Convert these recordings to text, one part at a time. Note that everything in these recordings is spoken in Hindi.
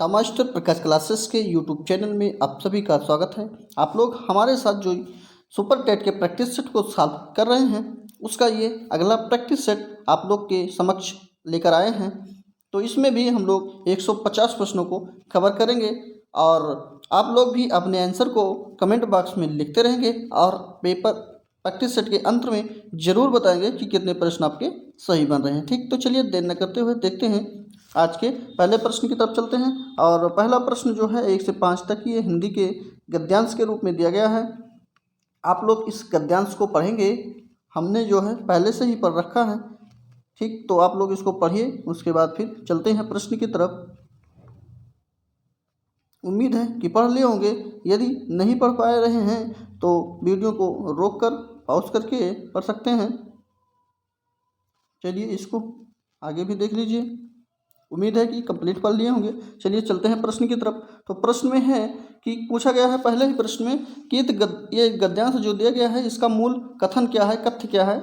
मास्टर प्रकाश क्लासेस के यूट्यूब चैनल में आप सभी का स्वागत है। आप लोग हमारे साथ जो सुपर टेट के प्रैक्टिस सेट को सॉल्व कर रहे हैं उसका ये अगला प्रैक्टिस सेट आप लोग के समक्ष लेकर आए हैं। तो इसमें भी हम लोग 150 प्रश्नों को कवर करेंगे और आप लोग भी अपने आंसर को कमेंट बॉक्स में लिखते रहेंगे और पेपर प्रैक्टिस सेट के अंत में ज़रूर बताएंगे कि कितने प्रश्न आपके सही बन रहे हैं। ठीक, तो चलिए देर न करते हुए देखते हैं आज के पहले प्रश्न की तरफ चलते हैं। और पहला प्रश्न जो है 1 से 5 तक ये हिंदी के गद्यांश के रूप में दिया गया है। आप लोग इस गद्यांश को पढ़ेंगे, हमने जो है पहले से ही पढ़ रखा है। ठीक, तो आप लोग इसको पढ़िए, उसके बाद फिर चलते हैं प्रश्न की तरफ। उम्मीद है कि पढ़ लिए होंगे। यदि नहीं पढ़ पा रहे हैं तो वीडियो को रोक कर पॉज करके पढ़ सकते हैं। चलिए इसको आगे भी देख लीजिए। उम्मीद है कि कंप्लीट पढ़ लिए होंगे। चलिए चलते हैं प्रश्न की तरफ। तो प्रश्न में है कि पूछा गया है पहले ही प्रश्न में कि ये गद्यांश जो दिया गया है इसका मूल कथन क्या है, कथ्य क्या है।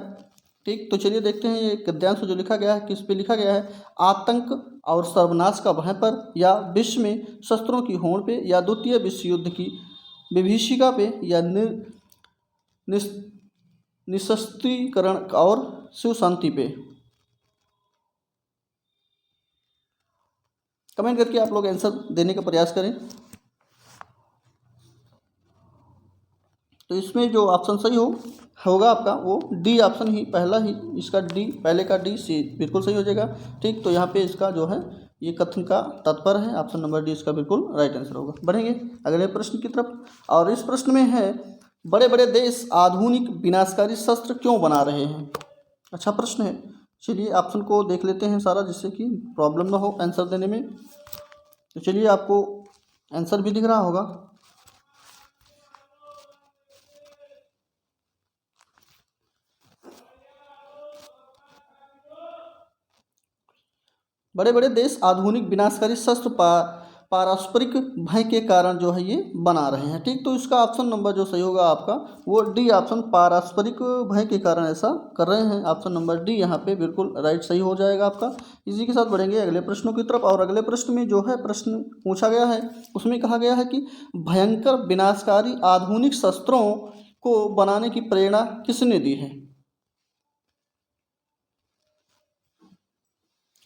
ठीक, तो चलिए देखते हैं ये गद्यांश जो लिखा गया है किस पे लिखा गया है। आतंक और सर्वनाश का भय पर, या विश्व में शस्त्रों की होड़ पे, या द्वितीय विश्व युद्ध की विभीषिका पे, या निशस्त्रीकरण और शिव शांति पे। कमेंट करके आप लोग आंसर देने का प्रयास करें। तो इसमें जो ऑप्शन सही होगा आपका वो डी ऑप्शन ही, पहला ही इसका डी, पहले का डी सी बिल्कुल सही हो जाएगा। ठीक, तो यहाँ पे इसका जो है ये कथन का तात्पर्य है, ऑप्शन नंबर डी इसका बिल्कुल राइट आंसर होगा। बढ़ेंगे अगले प्रश्न की तरफ। और इस प्रश्न में है बड़े बड़े देश आधुनिक विनाशकारी शस्त्र क्यों बना रहे हैं। अच्छा प्रश्न है। चलिए ऑप्शन को देख लेते हैं सारा, जिससे कि प्रॉब्लम ना हो आंसर देने में। तो चलिए आपको आंसर भी दिख रहा होगा। बड़े बड़े देश आधुनिक विनाशकारी शस्त्र पारस्परिक भय के कारण जो है ये बना रहे हैं। ठीक, तो इसका ऑप्शन नंबर जो सही होगा आपका वो डी ऑप्शन, पारस्परिक भय के कारण ऐसा कर रहे हैं। ऑप्शन नंबर डी यहाँ पे बिल्कुल राइट सही हो जाएगा आपका। इसी के साथ बढ़ेंगे अगले प्रश्नों की तरफ। और अगले प्रश्न में जो है प्रश्न पूछा गया है उसमें कहा गया है कि भयंकर विनाशकारी आधुनिक शस्त्रों को बनाने की प्रेरणा किसने दी है।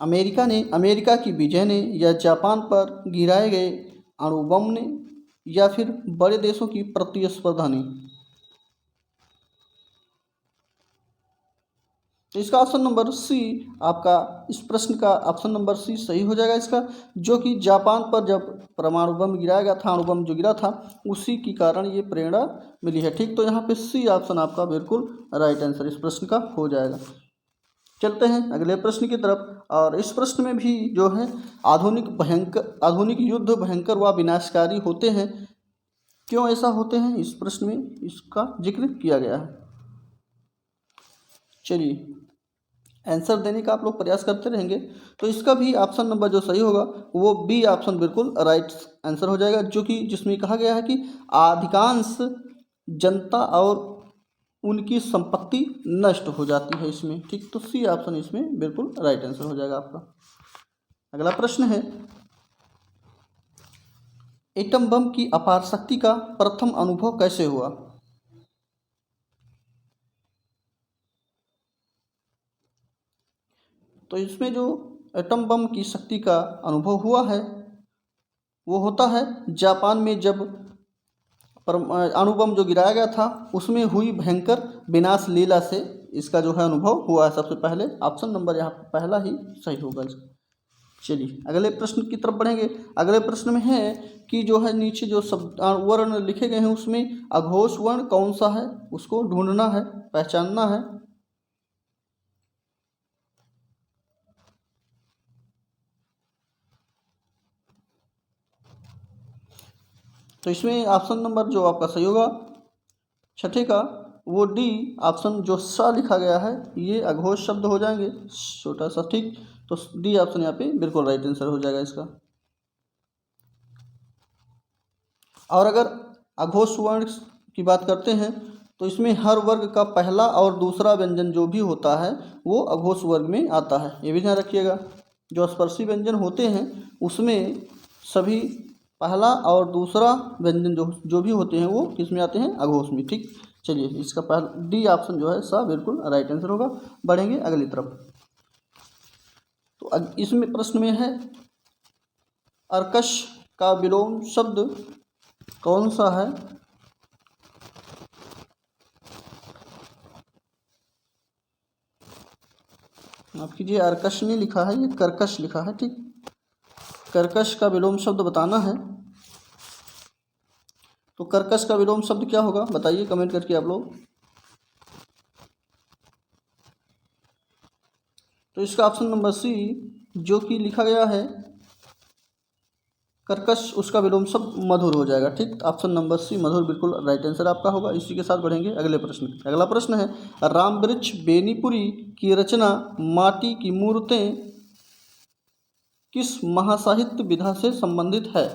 अमेरिका की विजय ने, या जापान पर गिराए गए अणुबम ने, या फिर बड़े देशों की प्रतिस्पर्धा ने। तो इसका ऑप्शन नंबर सी आपका, इस प्रश्न का ऑप्शन नंबर सी सही हो जाएगा इसका, जो कि जापान पर जब परमाणु बम गिराया गया था, अणुबम जो गिरा था, उसी के कारण ये प्रेरणा मिली है। ठीक, तो यहाँ पे सी ऑप्शन आपका बिल्कुल राइट आंसर इस प्रश्न का हो जाएगा। चलते हैं अगले प्रश्न की तरफ। और इस प्रश्न में भी जो है आधुनिक युद्ध भयंकर व विनाशकारी होते हैं, क्यों ऐसा होते हैं, इस प्रश्न में इसका जिक्र किया गया है। चलिए आंसर देने का आप लोग प्रयास करते रहेंगे। तो इसका भी ऑप्शन नंबर जो सही होगा वो बी ऑप्शन बिल्कुल राइट आंसर हो जाएगा, जो कि जिसमें कहा गया है कि अधिकांश जनता और उनकी संपत्ति नष्ट हो जाती है इसमें। ठीक, तो सी ऑप्शन इसमें बिल्कुल राइट आंसर हो जाएगा आपका। अगला प्रश्न है एटम बम की अपार शक्ति का प्रथम अनुभव कैसे हुआ। तो इसमें जो एटम बम की शक्ति का अनुभव हुआ है वो होता है जापान में, जब अणुबम जो गिराया गया था उसमें हुई भयंकर विनाश लीला से इसका जो है अनुभव हुआ है सबसे पहले। ऑप्शन नंबर यहाँ पहला ही सही होगा इसका। चलिए अगले प्रश्न की तरफ बढ़ेंगे। अगले प्रश्न में है कि जो है नीचे जो शब्द वर्ण लिखे गए हैं उसमें अघोष वर्ण कौन सा है, उसको ढूंढना है, पहचानना है। तो इसमें ऑप्शन नंबर जो आपका सही होगा छठे का वो डी ऑप्शन जो सा लिखा गया है ये अघोष शब्द हो जाएंगे, छोटा सा। ठीक, तो डी ऑप्शन यहाँ पे बिल्कुल राइट आंसर हो जाएगा इसका। और अगर अघोष वर्ण की बात करते हैं तो इसमें हर वर्ग का पहला और दूसरा व्यंजन जो भी होता है वो अघोष वर्ग में आता है, ये भी ध्यान रखिएगा। जो स्पर्शी व्यंजन होते हैं उसमें सभी पहला और दूसरा व्यंजन जो भी होते हैं वो किस में आते हैं, अघोष में। ठीक, चलिए इसका पहला डी ऑप्शन जो है सा बिल्कुल राइट आंसर होगा। बढ़ेंगे अगली तरफ। तो इसमें प्रश्न में है अर्कश का विलोम शब्द कौन सा है। आप कीजिए, अर्कश नहीं लिखा है, ये कर्कश लिखा है। ठीक, कर्कश का विलोम शब्द बताना है। तो कर्कश का विलोम शब्द क्या होगा बताइए कमेंट करके आप लोग। तो इसका ऑप्शन नंबर सी जो कि लिखा गया है कर्कश, उसका विलोम शब्द मधुर हो जाएगा। ठीक, ऑप्शन नंबर सी मधुर बिल्कुल राइट आंसर आपका होगा। इसी के साथ बढ़ेंगे अगले प्रश्न। अगला प्रश्न है राम वृक्ष बेनीपुरी की रचना माटी की मूर्तें किस महासाहित्य विधा से संबंधित है।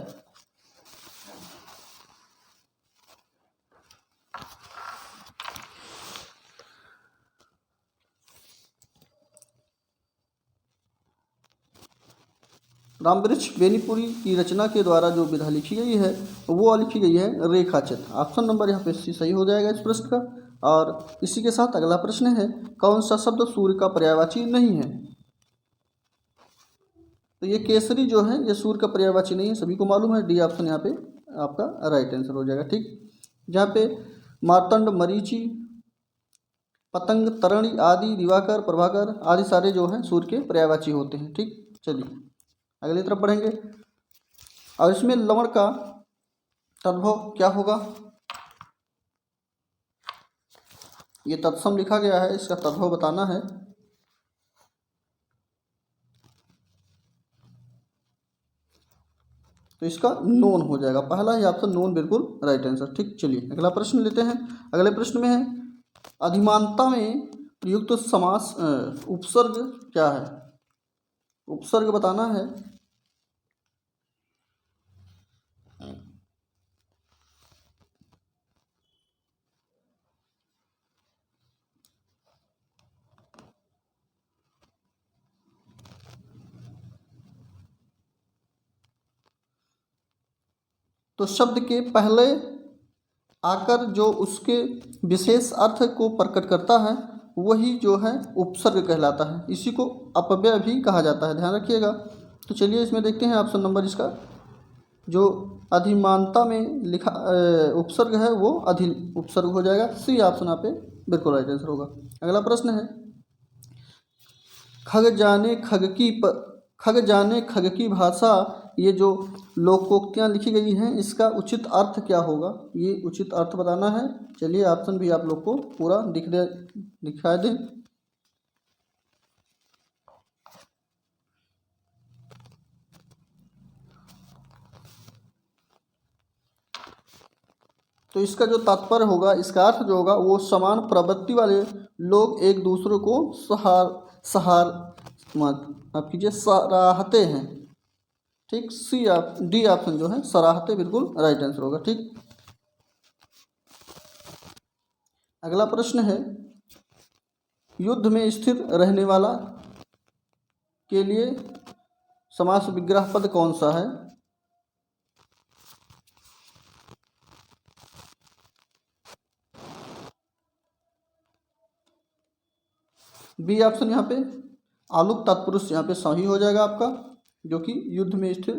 रामवृक्ष बेनीपुरी की रचना के द्वारा जो विधा लिखी गई है वो लिखी गई है रेखाचित्र। ऑप्शन नंबर यहाँ पे सी सही हो जाएगा इस प्रश्न का। और इसी के साथ अगला प्रश्न है कौन सा शब्द सूर्य का पर्यायवाची नहीं है। तो ये केसरी जो है ये सूर्य का पर्यायवाची नहीं है, सभी को मालूम है। डी ऑप्शन यहाँ पे आपका राइट आंसर हो जाएगा। ठीक, जहाँ पे मार्तंड, मरीचि, पतंग, तरणि आदि, दिवाकर, प्रभाकर आदि सारे जो हैं सूर्य के पर्यायवाची होते हैं। ठीक, चलिए अगली तरफ बढ़ेंगे। और इसमें लवण का तद्भव क्या होगा, ये तत्सम लिखा गया है, इसका तद्भव बताना है। तो इसका नोन हो जाएगा, पहला ही ऑप्शन नोन बिल्कुल राइट आंसर। ठीक, चलिए अगला प्रश्न लेते हैं। अगले प्रश्न में है अधिमानता में प्रयुक्त समास उपसर्ग क्या है, उपसर्ग बताना है। तो शब्द के पहले आकर जो उसके विशेष अर्थ को प्रकट करता है वही जो है उपसर्ग कहलाता है। इसी को अपव्यय भी कहा जाता है, ध्यान रखिएगा। तो चलिए इसमें देखते हैं ऑप्शन नंबर इसका जो अधिमानता में लिखा उपसर्ग है वो अधि उपसर्ग हो जाएगा। सी ऑप्शन यहाँ पे बिल्कुल राइट आंसर होगा। अगला प्रश्न है खग जाने खग की भाषा, ये जो लोकोक्तियाँ लिखी गई हैं इसका उचित अर्थ क्या होगा, ये उचित अर्थ बताना है। चलिए ऑप्शन भी आप लोग को पूरा दिखा दें। तो इसका जो तात्पर्य होगा, इसका अर्थ जो होगा वो समान प्रवृत्ति वाले लोग एक दूसरे को आप कीजिए सराहते हैं। ठीक, डी ऑप्शन जो है सराहते बिल्कुल राइट आंसर होगा। ठीक, अगला प्रश्न है युद्ध में स्थिर रहने वाला के लिए समास विग्रह पद कौन सा है। बी ऑप्शन यहाँ पे आलुक तत्पुरुष यहाँ पे सही हो जाएगा आपका, जो कि युद्ध में स्थिर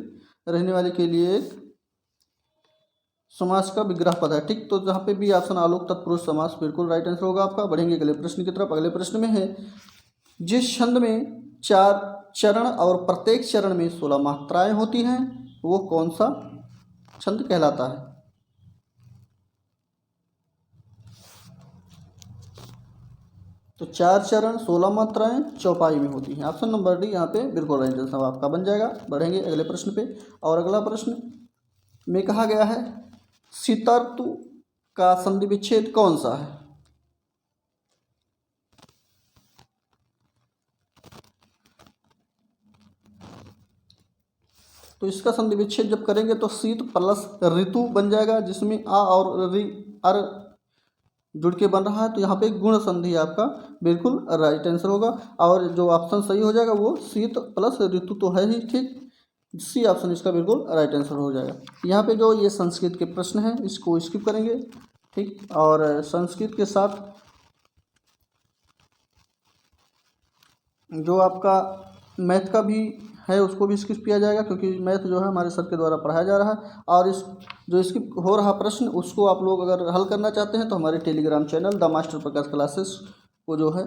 रहने वाले के लिए एक समास का विग्रह पद है। ठीक, तो जहाँ पे बी ऑप्शन आलोक तत्पुरुष समास बिल्कुल राइट आंसर होगा आपका। बढ़ेंगे अगले प्रश्न की तरफ। अगले प्रश्न में है जिस छंद में 4 चरण और प्रत्येक चरण में 16 मात्राएं होती हैं वो कौन सा छंद कहलाता है। तो 4 चरण 16 मात्राएं चौपाई में होती हैं। ऑप्शन नंबर डी यहाँ पे बिल्कुल राइट आंसर आपका बन जाएगा। बढ़ेंगे अगले प्रश्न पे। और अगला प्रश्न में कहा गया है शीतर्तु का संधि विच्छेद कौन सा है। तो इसका संधि विच्छेद जब करेंगे तो शीत प्लस ऋतु बन जाएगा, जिसमें आ और रि अर जुड़ के बन रहा है। तो यहाँ पे गुण संधि आपका बिल्कुल राइट आंसर होगा। और जो ऑप्शन सही हो जाएगा वो शीत प्लस ऋतु तो है ही। ठीक, सी ऑप्शन इसका बिल्कुल राइट आंसर हो जाएगा। यहाँ पे जो ये संस्कृत के प्रश्न हैं इसको स्किप करेंगे, ठीक। और संस्कृत के साथ जो आपका मैथ का भी है उसको भी स्किप किया जाएगा, क्योंकि मैथ जो है हमारे सर के द्वारा पढ़ाया जा रहा है। और इस जो स्किप हो रहा प्रश्न उसको आप लोग अगर हल करना चाहते हैं तो हमारे Telegram channel the master Prakash classes को जो है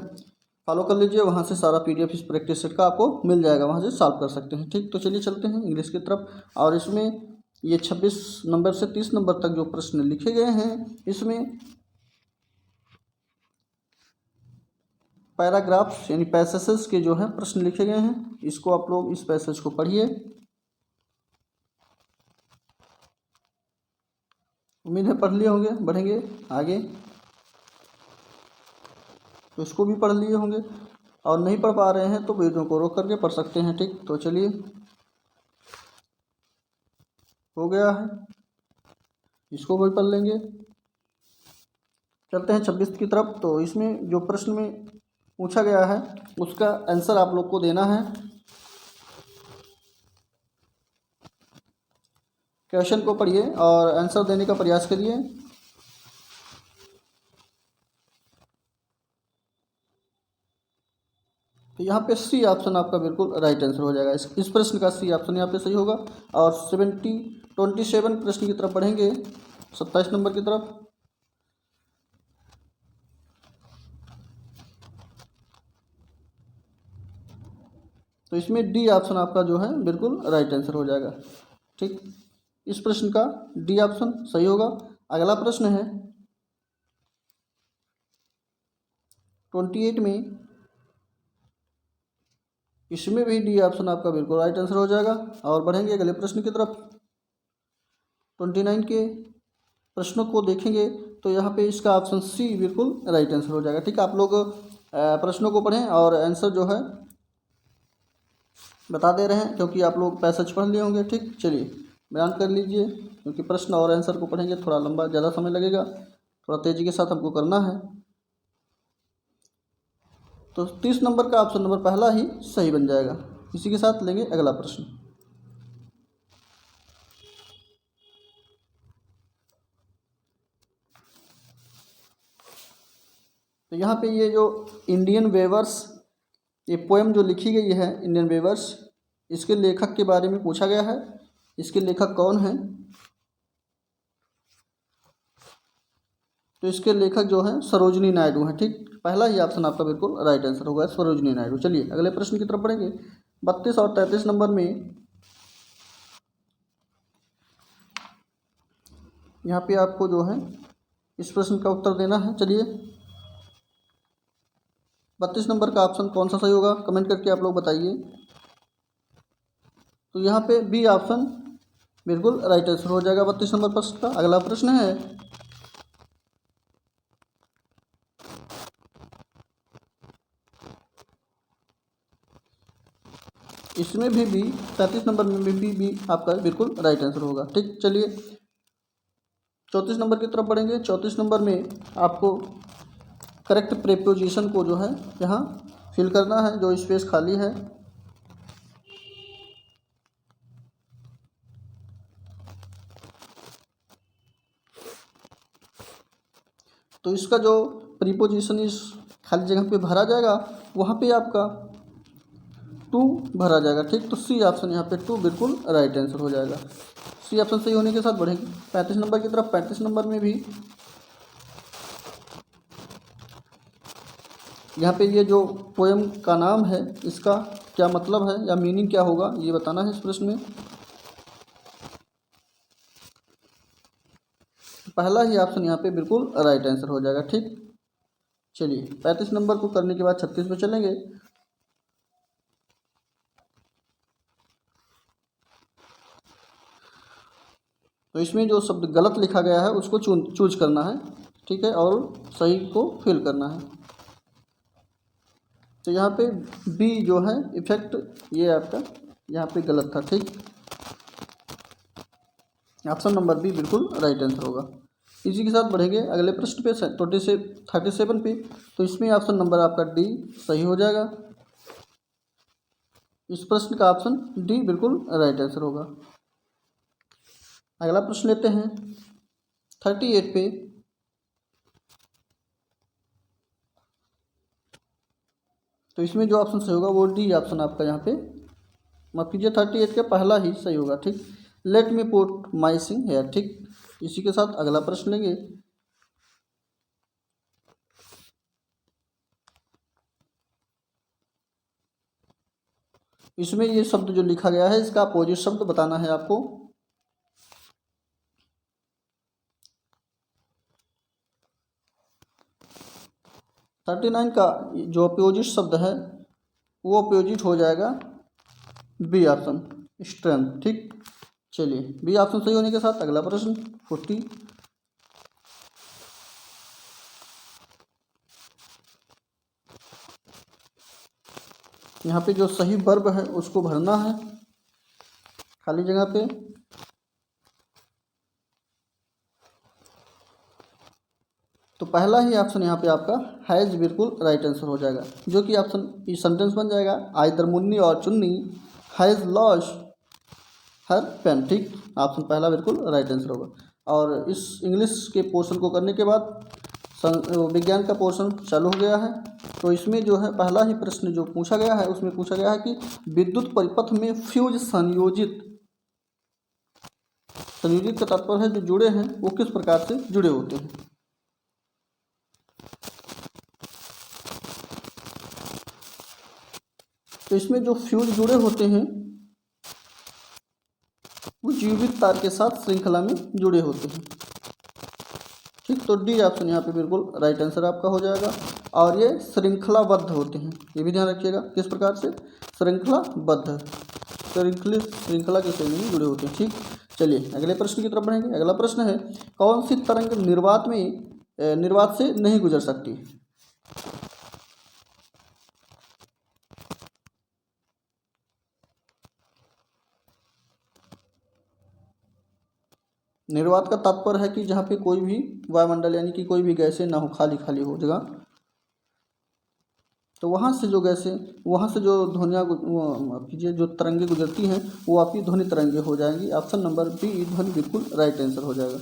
फॉलो कर लीजिए, वहाँ से सारा PDF इस प्रैक्टिस सेट का आपको मिल जाएगा, वहाँ से सॉल्व कर सकते हैं, ठीक। तो चलिए चलते हैं इंग्लिश की तरफ। और इसमें ये 26 नंबर से 30 नंबर तक जो प्रश्न लिखे गए हैं इसमें पैराग्राफ्स यानी पैसेजेस के जो है प्रश्न लिखे गए हैं। इसको आप लोग इस पैसेज को पढ़िए। उम्मीद है पढ़ लिए होंगे। बढ़ेंगे आगे तो इसको भी पढ़ लिए होंगे, और नहीं पढ़ पा रहे हैं तो वीडियो को रोक करके पढ़ सकते हैं, ठीक। तो चलिए हो गया है, इसको भी पढ़ लेंगे। चलते हैं 26 की तरफ। तो इसमें जो प्रश्न में पूछा गया है उसका आंसर आप लोग को देना है। क्वेश्चन को पढ़िए और आंसर देने का प्रयास करिए। तो यहाँ पे सी ऑप्शन आपका बिल्कुल राइट आंसर हो जाएगा। इस प्रश्न का सी ऑप्शन यहाँ पे सही होगा। और 27 प्रश्न की तरफ बढ़ेंगे, 27 नंबर की तरफ। तो इसमें डी ऑप्शन आपका जो है बिल्कुल राइट आंसर हो जाएगा, ठीक। इस प्रश्न का डी ऑप्शन सही होगा। अगला प्रश्न है 28 में, इसमें भी डी ऑप्शन आपका बिल्कुल राइट आंसर हो जाएगा। और बढ़ेंगे अगले प्रश्न की तरफ। 29 के प्रश्नों को देखेंगे तो यहाँ पे इसका ऑप्शन सी बिल्कुल राइट आंसर हो जाएगा, ठीक। आप लोग प्रश्नों को पढ़ें और आंसर जो है बता दे रहे हैं, क्योंकि आप लोग पैसेज पढ़ लिए होंगे, ठीक। चलिए बयान कर लीजिए, क्योंकि प्रश्न और आंसर को पढ़ेंगे थोड़ा लंबा ज़्यादा समय लगेगा, थोड़ा तेज़ी के साथ हमको करना है। तो 30 नंबर का ऑप्शन नंबर पहला ही सही बन जाएगा। इसी के साथ लेंगे अगला प्रश्न। तो यहाँ पे ये जो इंडियन वेवर्स, ये पोएम जो लिखी गई है इंडियन वेवर्स, इसके लेखक के बारे में पूछा गया है। इसके लेखक कौन हैं? तो इसके लेखक जो हैं सरोजनी नायडू हैं, ठीक। पहला ही ऑप्शन आपका बिल्कुल राइट आंसर होगा, सरोजनी नायडू। चलिए अगले प्रश्न की तरफ बढ़ेंगे। 32 और 33 नंबर में यहाँ पे आपको जो है इस प्रश्न का उत्तर देना है। चलिए 32 नंबर का ऑप्शन कौन सा सही होगा, कमेंट करके आप लोग बताइए। तो यहाँ पे बी ऑप्शन बिल्कुल राइट आंसर हो जाएगा 32 नंबर प्रश्न का। अगला प्रश्न है इसमें भी बी, 35 नंबर में भी आपका बिल्कुल राइट आंसर होगा, ठीक। चलिए 34 नंबर की तरफ बढ़ेंगे। 34 नंबर में आपको करेक्ट प्रीपोजिशन को जो है यहाँ फिल करना है, जो स्पेस खाली है। तो इसका जो प्रीपोजिशन इस खाली जगह पे भरा जाएगा वहाँ पे आपका टू भरा जाएगा, ठीक। तो सी ऑप्शन यहाँ पे टू बिल्कुल राइट आंसर हो जाएगा। सी ऑप्शन सही होने के साथ बढ़ेंगे 35 नंबर की तरफ। 35 नंबर में भी यहाँ पे ये जो पोएम का नाम है इसका क्या मतलब है या मीनिंग क्या होगा ये बताना है इस प्रश्न में। पहला ही ऑप्शन यहाँ पे बिल्कुल राइट आंसर हो जाएगा, ठीक। चलिए 35 नंबर को करने के बाद 36 पे चलेंगे। तो इसमें जो शब्द गलत लिखा गया है उसको चूज करना है, ठीक है, और सही को फिल करना है। तो यहाँ पे बी जो है इफेक्ट, ये आपका यहाँ पे गलत था, ठीक। ऑप्शन नंबर बी बिल्कुल राइट आंसर होगा। इसी के साथ बढ़ेंगे अगले प्रश्न पे 37 पे। तो इसमें ऑप्शन नंबर आपका डी सही हो जाएगा। इस प्रश्न का ऑप्शन डी बिल्कुल राइट आंसर होगा। अगला प्रश्न लेते हैं 38 पे। तो इसमें जो ऑप्शन सही होगा वो डी ऑप्शन आपका यहाँ पे, माफ कीजिए 38 का पहला ही सही होगा। ठीक, लेट मी पुट माई सिंग हेयर। ठीक, इसी के साथ अगला प्रश्न लेंगे। इसमें ये शब्द जो लिखा गया है इसका अपोजिट शब्द बताना है आपको। थर्टी नाइन का जो अपोजिट शब्द है वो अपोजिट हो जाएगा बी ऑप्शन, स्ट्रेंथ। ठीक, चलिए बी ऑप्शन सही होने के साथ अगला प्रश्न 40। यहाँ पे जो सही वर्ब है उसको भरना है खाली जगह पे। तो पहला ही ऑप्शन यहाँ पे आपका हैज़ बिल्कुल राइट आंसर हो जाएगा, जो कि ऑप्शन ये सेंटेंस बन जाएगा आइदर मुन्नी और चुन्नी हैज़ लॉस्ट हर पेन। ठीक, ऑप्शन पहला बिल्कुल राइट आंसर होगा। और इस इंग्लिश के पोर्शन को करने के बाद विज्ञान का पोर्शन चालू हो गया है। तो इसमें जो है पहला ही प्रश्न जो पूछा गया है उसमें पूछा गया है कि विद्युत परिपथ में फ्यूज संयोजित, संयोजित का तात्पर्य है जो जुड़े हैं वो किस प्रकार से जुड़े होते हैं। तो इसमें जो फ्यूज जुड़े होते हैं वो जीवित तार के साथ श्रृंखला में जुड़े होते हैं। ठीक, तो डी ऑप्शन यहाँ पे बिल्कुल राइट आंसर आपका हो जाएगा। और ये श्रृंखलाबद्ध होते हैं, ये भी ध्यान रखिएगा किस प्रकार से श्रृंखलाबद्ध, श्रृंखला के श्रेणी में जुड़े होते हैं। ठीक, चलिए अगले प्रश्न की तरफ बढ़ेंगे। अगला प्रश्न है कौन सी तरंग निर्वात से नहीं गुजर सकती। निर्वात का तात्पर्य है कि जहाँ पे कोई भी वायुमंडल यानी कि कोई भी गैसें ना हो, खाली खाली हो जगह, तो वहाँ से जो गैसें, वहाँ से जो ध्वनियाँ कीजिए जो तरंगे गुजरती हैं वो आपकी ध्वनि तरंगे हो जाएंगी। ऑप्शन नंबर बी ध्वनि बिल्कुल राइट आंसर हो जाएगा,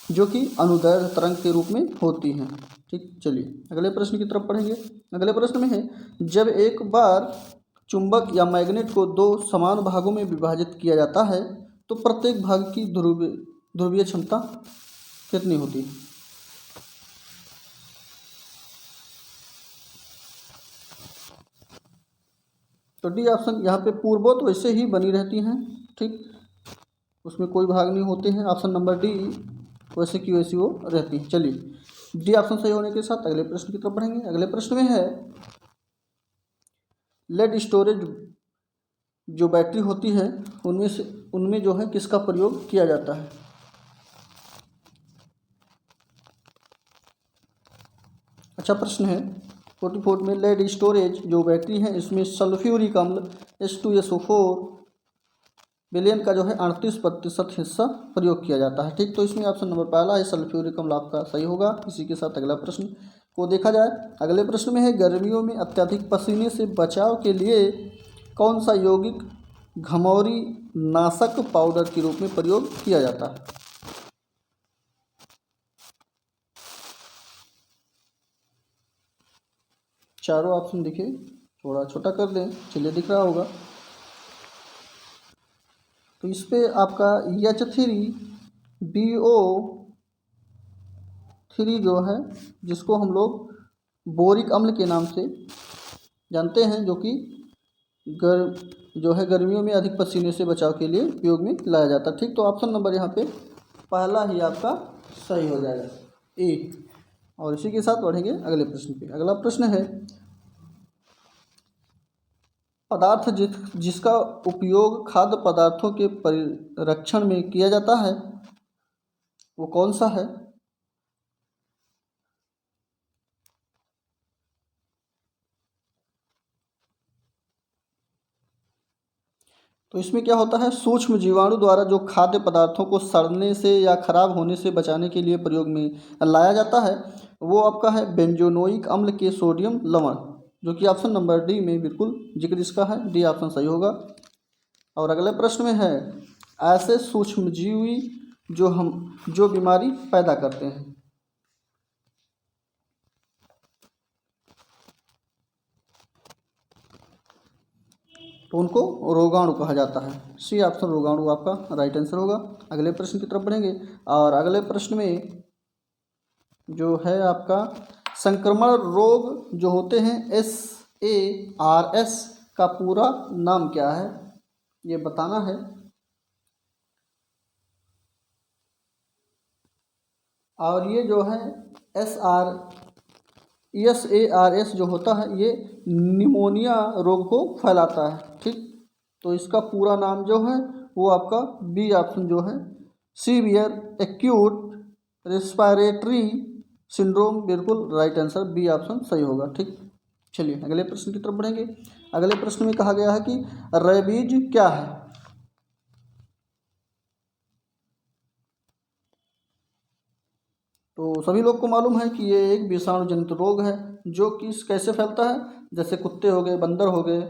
जो कि अनुदैर्घ्य तरंग के रूप में होती हैं। ठीक, चलिए अगले प्रश्न की तरफ पढ़ेंगे। अगले प्रश्न में है जब एक बार चुंबक या मैग्नेट को दो समान भागों में विभाजित किया जाता है तो प्रत्येक भाग की ध्रुवीय क्षमता कितनी होती है। तो डी ऑप्शन यहाँ पे पूर्वोक्त वैसे ही बनी रहती हैं। ठीक, उसमें कोई भाग नहीं होते हैं। ऑप्शन नंबर डी वैसे की वैसी वो रहती है। चलिए डी ऑप्शन सही होने के साथ अगले प्रश्न की तरफ बढ़ेंगे। अगले प्रश्न में है लेड स्टोरेज जो बैटरी होती है उनमें जो है किसका प्रयोग किया जाता है। अच्छा प्रश्न है 44 में लेड स्टोरेज जो बैटरी है इसमें सल्फ्यूरिक अम्ल H2SO4 विलयन का जो है 38% हिस्सा प्रयोग किया जाता है। ठीक, तो इसमें ऑप्शन नंबर पहला है सल्फ्यूरिक अम्ल आपका सही होगा। इसी के साथ अगला प्रश्न को देखा जाए। अगले प्रश्न में है गर्मियों में अत्यधिक पसीने से बचाव के लिए कौन सा यौगिक घमौरी नाशक पाउडर के रूप में प्रयोग किया जाता है। चारों ऑप्शन देखिए, थोड़ा छोटा कर दें, चलिए दिख रहा होगा। तो इस पे आपका H3BO3 जो है जिसको हम लोग बोरिक अम्ल के नाम से जानते हैं, जो कि गर्मियों में अधिक पसीने से बचाव के लिए उपयोग में लाया जाता है। ठीक, तो ऑप्शन नंबर यहाँ पे पहला ही आपका सही हो जाएगा ए। और इसी के साथ बढ़ेंगे अगले प्रश्न पे। अगला प्रश्न है पदार्थ जिसका उपयोग खाद्य पदार्थों के परिरक्षण में किया जाता है वो कौन सा है। तो इसमें क्या होता है सूक्ष्म जीवाणु द्वारा जो खाद्य पदार्थों को सड़ने से या खराब होने से बचाने के लिए प्रयोग में लाया जाता है वो आपका है बेंजोनोइक अम्ल के सोडियम लवण। जो कि ऑप्शन नंबर डी में बिल्कुल जिक्र इसका है, डी ऑप्शन सही होगा। और अगले प्रश्न में है, ऐसे सूक्ष्मजीवी जो बीमारी पैदा करते हैं, तो उनको रोगाणु कहा जाता है। सी ऑप्शन रोगाणु आपका राइट आंसर होगा। अगले प्रश्न की तरफ बढ़ेंगे और अगले प्रश्न में जो है आपका संक्रमण रोग जो होते हैं SARS का पूरा नाम क्या है, ये बताना है। और ये जो है SARS जो होता है ये निमोनिया रोग को फैलाता है, ठीक। तो इसका पूरा नाम जो है वो आपका बी ऑप्शन जो है सीवियर एक्यूट रेस्पिरेटरी सिंड्रोम, बिल्कुल राइट आंसर बी ऑप्शन सही होगा, ठीक। चलिए अगले प्रश्न की तरफ बढ़ेंगे। अगले प्रश्न में कहा गया है कि रेबीज क्या है। तो सभी लोग को मालूम है कि ये एक विषाणु जनित रोग है जो कि कैसे फैलता है, जैसे कुत्ते हो गए, बंदर हो गए,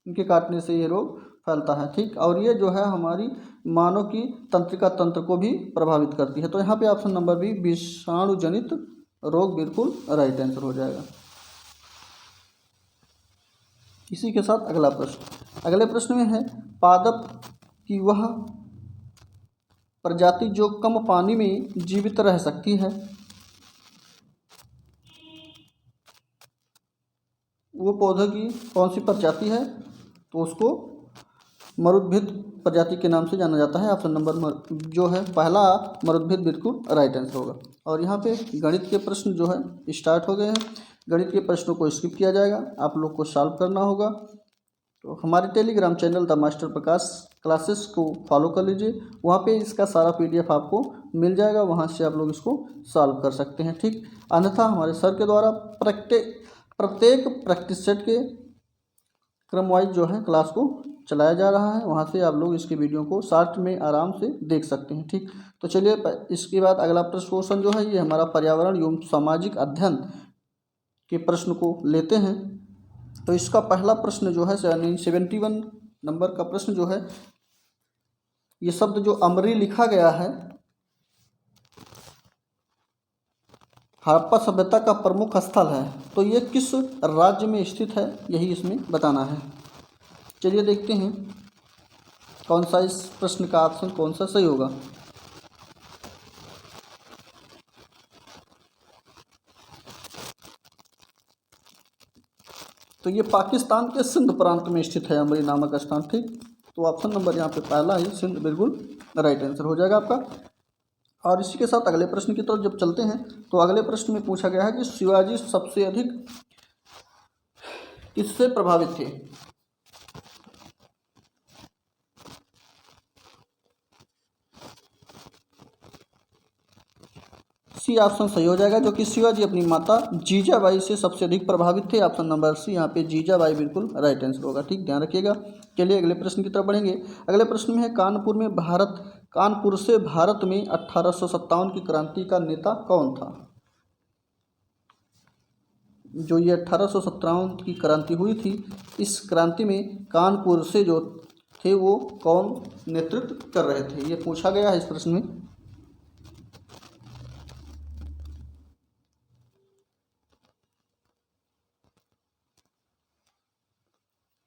इनके काटने से ये रोग फैलता है, ठीक। और ये जो है हमारी मानव की तंत्रिका तंत्र को भी प्रभावित करती है। तो यहाँ पे ऑप्शन नंबर बी विषाणु जनित रोग बिल्कुल राइट आंसर हो जाएगा। इसी के साथ अगला प्रश्न, अगले प्रश्न में है पादप की वह प्रजाति जो कम पानी में जीवित रह सकती है, वो पौधे की कौन सी प्रजाति है, तो उसको मरुद्भिद प्रजाति के नाम से जाना जाता है। ऑप्शन नंबर जो है पहला मरुद्भिद बिल्कुल राइट आंसर होगा। और यहाँ पे गणित के प्रश्न जो है स्टार्ट हो गए हैं। गणित के प्रश्नों को स्किप किया जाएगा, आप लोग को सॉल्व करना होगा। तो हमारे Telegram channel the master Prakash classes को फॉलो कर लीजिए, वहाँ पे इसका सारा PDF आपको मिल जाएगा, वहाँ से आप लोग इसको सॉल्व कर सकते हैं, ठीक। अन्यथा हमारे सर के द्वारा प्रत्येक प्रैक्टिस सेट के क्रम वाइज जो है क्लास को चलाया जा रहा है, वहाँ से आप लोग इसके वीडियो को शॉर्ट में आराम से देख सकते हैं, ठीक। तो चलिए इसके बाद अगला प्रश्न क्वेश्चन जो है ये हमारा पर्यावरण एवं सामाजिक अध्ययन के प्रश्न को लेते हैं। तो इसका पहला प्रश्न जो है 71 नंबर का प्रश्न जो है, ये शब्द जो अमरी लिखा गया है हड़प्पा सभ्यता का प्रमुख स्थल है, तो ये किस राज्य में स्थित है, यही इसमें बताना है। चलिए देखते हैं कौन सा इस प्रश्न का ऑप्शन कौन सा सही होगा। तो ये पाकिस्तान के सिंध प्रांत में स्थित है अमरी नामक स्थान, ठीक। तो ऑप्शन नंबर यहाँ पे पहला है सिंध, बिल्कुल राइट आंसर हो जाएगा आपका। और इसी के साथ अगले प्रश्न की तरफ जब चलते हैं तो अगले प्रश्न में पूछा गया है कि शिवाजी सबसे अधिक किससे प्रभावित थे। सी ऑप्शन सही हो जाएगा, जो कि शिवाजी अपनी माता जीजाबाई से सबसे अधिक प्रभावित थे। ऑप्शन नंबर सी यहाँ पे जीजाबाई बिल्कुल राइट आंसर होगा, ठीक, ध्यान रखिएगा। चलिए अगले प्रश्न की तरफ बढ़ेंगे। अगले प्रश्न में है कानपुर से भारत में 1857 की क्रांति का नेता कौन था। जो ये 1857 की क्रांति हुई थी, इस क्रांति में कानपुर से जो थे वो कौन नेतृत्व कर रहे थे, ये पूछा गया है इस प्रश्न में।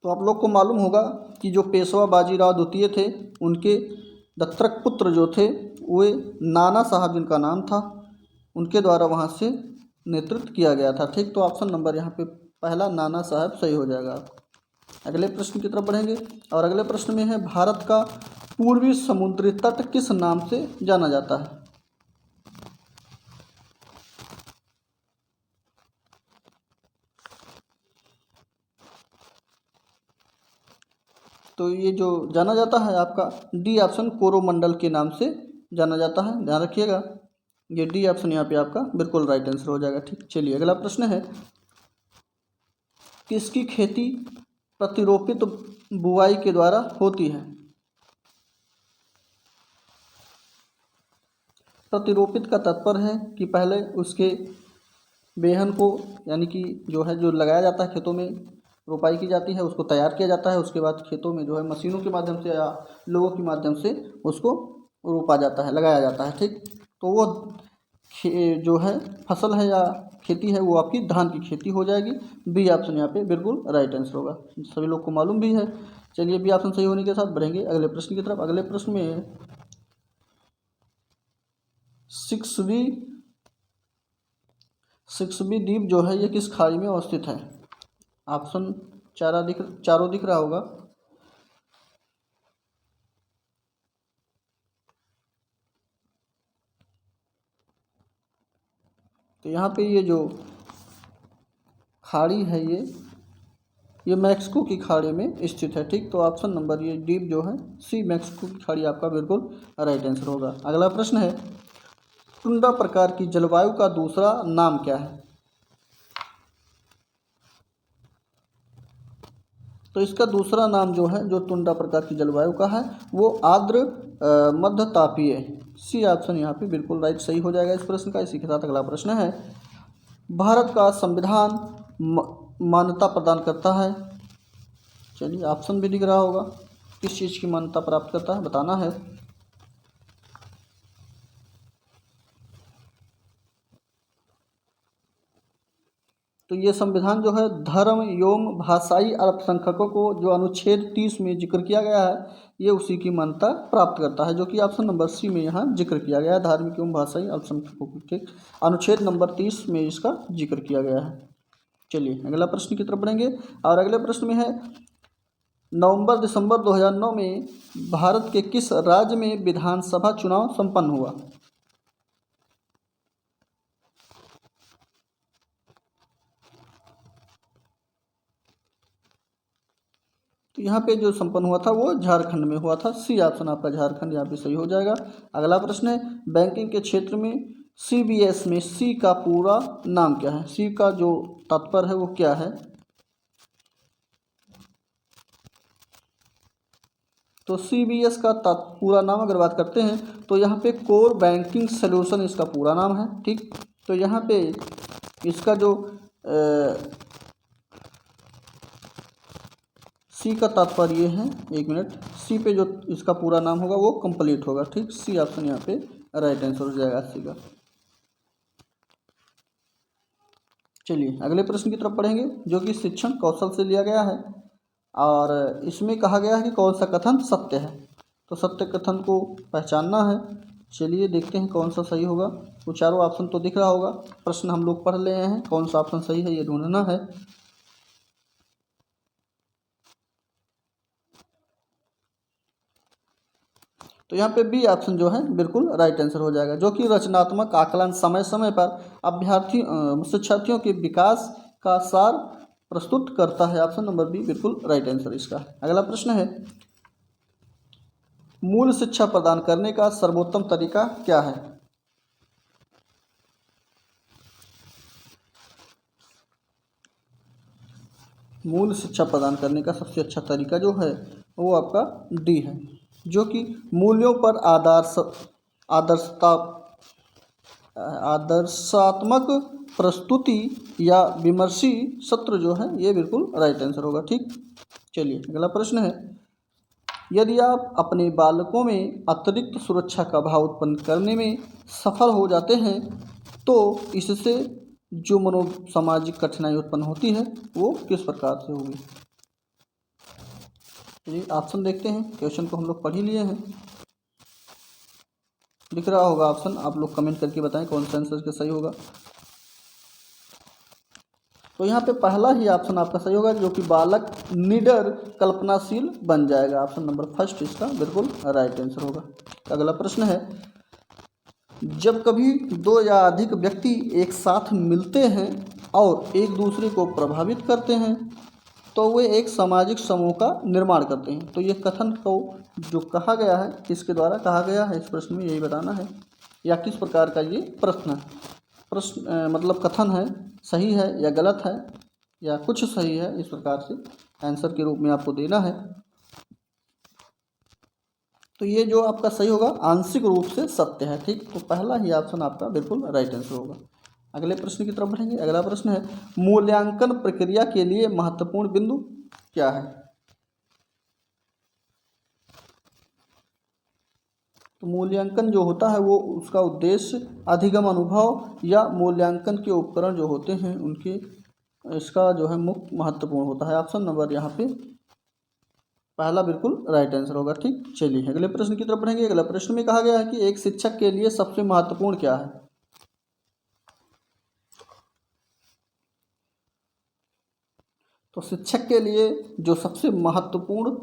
तो आप लोग को मालूम होगा कि जो पेशवा बाजीराव द्वितीय थे, उनके दत्तक पुत्र जो थे वे नाना साहब जिनका नाम था, उनके द्वारा वहाँ से नेतृत्व किया गया था, ठीक। तो ऑप्शन नंबर यहाँ पे पहला नाना साहब सही हो जाएगा। अगले प्रश्न की तरफ बढ़ेंगे और अगले प्रश्न में है भारत का पूर्वी समुद्री तट किस नाम से जाना जाता है। तो ये जो जाना जाता है आपका डी ऑप्शन कोरोमंडल के नाम से जाना जाता है, ध्यान रखिएगा। ये डी ऑप्शन यहाँ पे आपका बिल्कुल राइट आंसर हो जाएगा, ठीक। चलिए अगला प्रश्न है किसकी खेती प्रतिरोपित बुवाई के द्वारा होती है। प्रतिरोपित का तात्पर्य है कि पहले उसके बेहन को यानी कि जो है जो लगाया जाता है खेतों में, रोपाई की जाती है, उसको तैयार किया जाता है, उसके बाद खेतों में जो है मशीनों के माध्यम से या लोगों के माध्यम से उसको रोपा जाता है, लगाया जाता है। ठीक, तो वो जो है फसल है या खेती है वो आपकी धान की खेती हो जाएगी। बी ऑप्शन यहाँ पे बिल्कुल राइट आंसर होगा, सभी लोग को मालूम भी है। चलिए बी ऑप्शन सही होने के साथ बढ़ेंगे अगले प्रश्न की तरफ। अगले प्रश्न में 6बी द्वीप जो है ये किस खाड़ी में अवस्थित है? ऑप्शन चारों दिख रहा होगा। तो यहाँ पे ये जो खाड़ी है ये मैक्सिको की खाड़ी में स्थित है। ठीक, तो ऑप्शन नंबर ये द्वीप जो है सी मैक्सिको की खाड़ी आपका बिल्कुल राइट आंसर होगा। अगला प्रश्न है टुंड्रा प्रकार की जलवायु का दूसरा नाम क्या है? तो इसका दूसरा नाम जो है जो टुंड्रा प्रकार की जलवायु का है वो आर्द्र मध्य तापीय। सी ऑप्शन यहाँ पे बिल्कुल राइट सही हो जाएगा इस प्रश्न का। इसी के साथ अगला प्रश्न है भारत का संविधान मान्यता प्रदान करता है। चलिए ऑप्शन भी दिख रहा होगा, किस चीज़ की मान्यता प्राप्त करता है बताना है। तो ये संविधान जो है धर्म एवं भाषाई अल्पसंख्यकों को जो अनुच्छेद 30 में जिक्र किया गया है ये उसी की मान्यता प्राप्त करता है, जो कि ऑप्शन नंबर सी में यहाँ जिक्र किया गया है, धार्मिक एवं भाषाई अल्पसंख्यकों को। ठीक, अनुच्छेद नंबर 30 में इसका जिक्र किया गया है। चलिए अगला प्रश्न की तरफ बढ़ेंगे और अगले प्रश्न में है नवंबर-दिसंबर 2009 में भारत के किस राज्य में विधानसभा चुनाव संपन्न हुआ? तो यहाँ पे जो संपन्न हुआ था वो झारखंड में हुआ था। सी ऑप्शन आपका झारखंड यहाँ पे सही हो जाएगा। अगला प्रश्न है बैंकिंग के क्षेत्र में CBS में सी का पूरा नाम क्या है? सी का जो तात्पर्य है वो क्या है? तो CBS का पूरा नाम अगर बात करते हैं तो यहाँ पे कोर बैंकिंग सॉल्यूशन इसका पूरा नाम है। ठीक, तो यहाँ पे इसका जो सी का तात्पर्य ये है, एक मिनट, सी पे जो इसका पूरा नाम होगा वो कंप्लीट होगा। ठीक, सी ऑप्शन यहाँ पे राइट आंसर हो जाएगा सी का। चलिए अगले प्रश्न की तरफ पढ़ेंगे जो कि शिक्षण कौशल से लिया गया है और इसमें कहा गया है कि कौन सा कथन सत्य है। तो सत्य कथन को पहचानना है। चलिए देखते हैं कौन सा सही होगा। वो चारों ऑप्शन तो दिख रहा होगा, प्रश्न हम लोग पढ़ ले हैं, कौन सा ऑप्शन सही है ये ढूंढना है। तो यहाँ पे बी ऑप्शन जो है बिल्कुल राइट आंसर हो जाएगा, जो कि रचनात्मक आकलन समय समय पर शिक्षार्थियों के विकास का सार प्रस्तुत करता है। ऑप्शन नंबर बी बिल्कुल राइट आंसर इसका। अगला प्रश्न है मूल शिक्षा प्रदान करने का सर्वोत्तम तरीका क्या है? मूल शिक्षा प्रदान करने का सबसे अच्छा तरीका जो है वो आपका डी है, जो कि मूल्यों पर आदर्शात्मक प्रस्तुति या विमर्शी सत्र जो है ये बिल्कुल राइट आंसर होगा। ठीक, चलिए अगला प्रश्न है यदि आप अपने बालकों में अतिरिक्त सुरक्षा का भाव उत्पन्न करने में सफल हो जाते हैं तो इससे जो मनोसामाजिक कठिनाई उत्पन्न होती है वो किस प्रकार से होगी? चलिए ऑप्शन देखते हैं, क्वेश्चन को हम लोग पढ़ ही लिए हैं, दिख रहा होगा ऑप्शन, आप लोग कमेंट करके बताएं कौन सा आंसर का सही होगा। तो यहाँ पे पहला ही ऑप्शन आपका सही होगा, जो कि बालक निडर कल्पनाशील बन जाएगा। ऑप्शन नंबर फर्स्ट इसका बिल्कुल राइट आंसर होगा। अगला प्रश्न है जब कभी दो या अधिक व्यक्ति एक साथ मिलते हैं और एक दूसरे को प्रभावित करते हैं तो वे एक सामाजिक समूह का निर्माण करते हैं। तो ये कथन को जो कहा गया है किसके द्वारा कहा गया है इस प्रश्न में यही बताना है, या किस प्रकार का ये प्रश्न मतलब कथन है, सही है या गलत है या कुछ सही है, इस प्रकार से आंसर के रूप में आपको देना है। तो ये जो आपका सही होगा आंशिक रूप से सत्य है। ठीक, तो पहला ही ऑप्शन आपका बिल्कुल राइट आंसर होगा। अगले प्रश्न की तरफ बढ़ेंगे। अगला प्रश्न है मूल्यांकन प्रक्रिया के लिए महत्वपूर्ण बिंदु क्या है। तो मूल्यांकन जो होता है वो उसका उद्देश्य, अधिगम अनुभव या मूल्यांकन के उपकरण जो होते हैं उनके, इसका जो है मुख्य महत्वपूर्ण होता है। ऑप्शन नंबर यहाँ पे पहला बिल्कुल राइट आंसर होगा। ठीक, चलिए अगले प्रश्न की तरफ बढ़ेंगे। अगला प्रश्न में कहा गया है कि एक शिक्षक के लिए सबसे महत्वपूर्ण क्या है। तो शिक्षक के लिए जो सबसे महत्वपूर्ण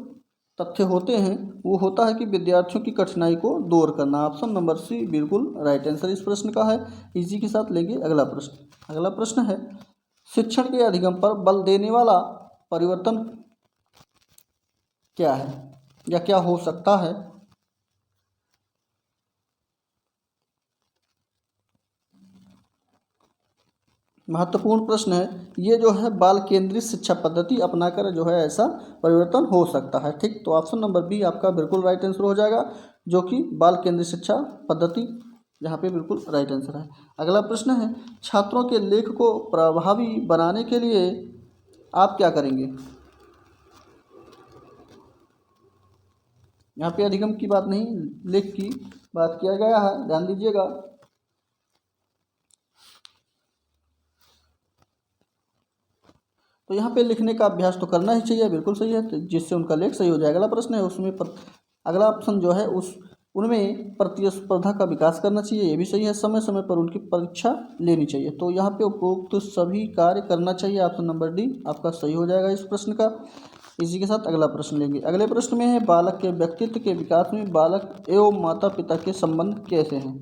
तथ्य होते हैं वो होता है कि विद्यार्थियों की कठिनाई को दूर करना। ऑप्शन नंबर सी बिल्कुल राइट आंसर इस प्रश्न का है। इसी के साथ लेंगे अगला प्रश्न। अगला प्रश्न है शिक्षण के अधिगम पर बल देने वाला परिवर्तन क्या है या क्या हो सकता है। महत्वपूर्ण प्रश्न है ये जो है बाल केंद्रित शिक्षा पद्धति अपनाकर जो है ऐसा परिवर्तन हो सकता है। ठीक, तो ऑप्शन नंबर बी आपका बिल्कुल राइट आंसर हो जाएगा, जो कि बाल केंद्रित शिक्षा पद्धति यहाँ पे बिल्कुल राइट आंसर है। अगला प्रश्न है छात्रों के लेख को प्रभावी बनाने के लिए आप क्या करेंगे। यहाँ पे अधिगम की बात नहीं, लेख की बात किया गया है, ध्यान दीजिएगा। तो यहाँ पे लिखने का अभ्यास तो करना ही चाहिए, बिल्कुल सही है, तो जिससे उनका लेख सही हो जाएगा। अगला प्रश्न है उसमें अगला ऑप्शन जो है उनमें प्रतिस्पर्धा का विकास करना चाहिए, ये भी सही है। समय समय पर उनकी परीक्षा लेनी चाहिए, तो यहाँ पे उपरोक्त सभी कार्य करना चाहिए। ऑप्शन नंबर डी आपका सही हो जाएगा इस प्रश्न का। इसी के साथ अगला प्रश्न लेंगे। अगले प्रश्न में है बालक के व्यक्तित्व के विकास में बालक एवं माता पिता के संबंध कैसे हैं।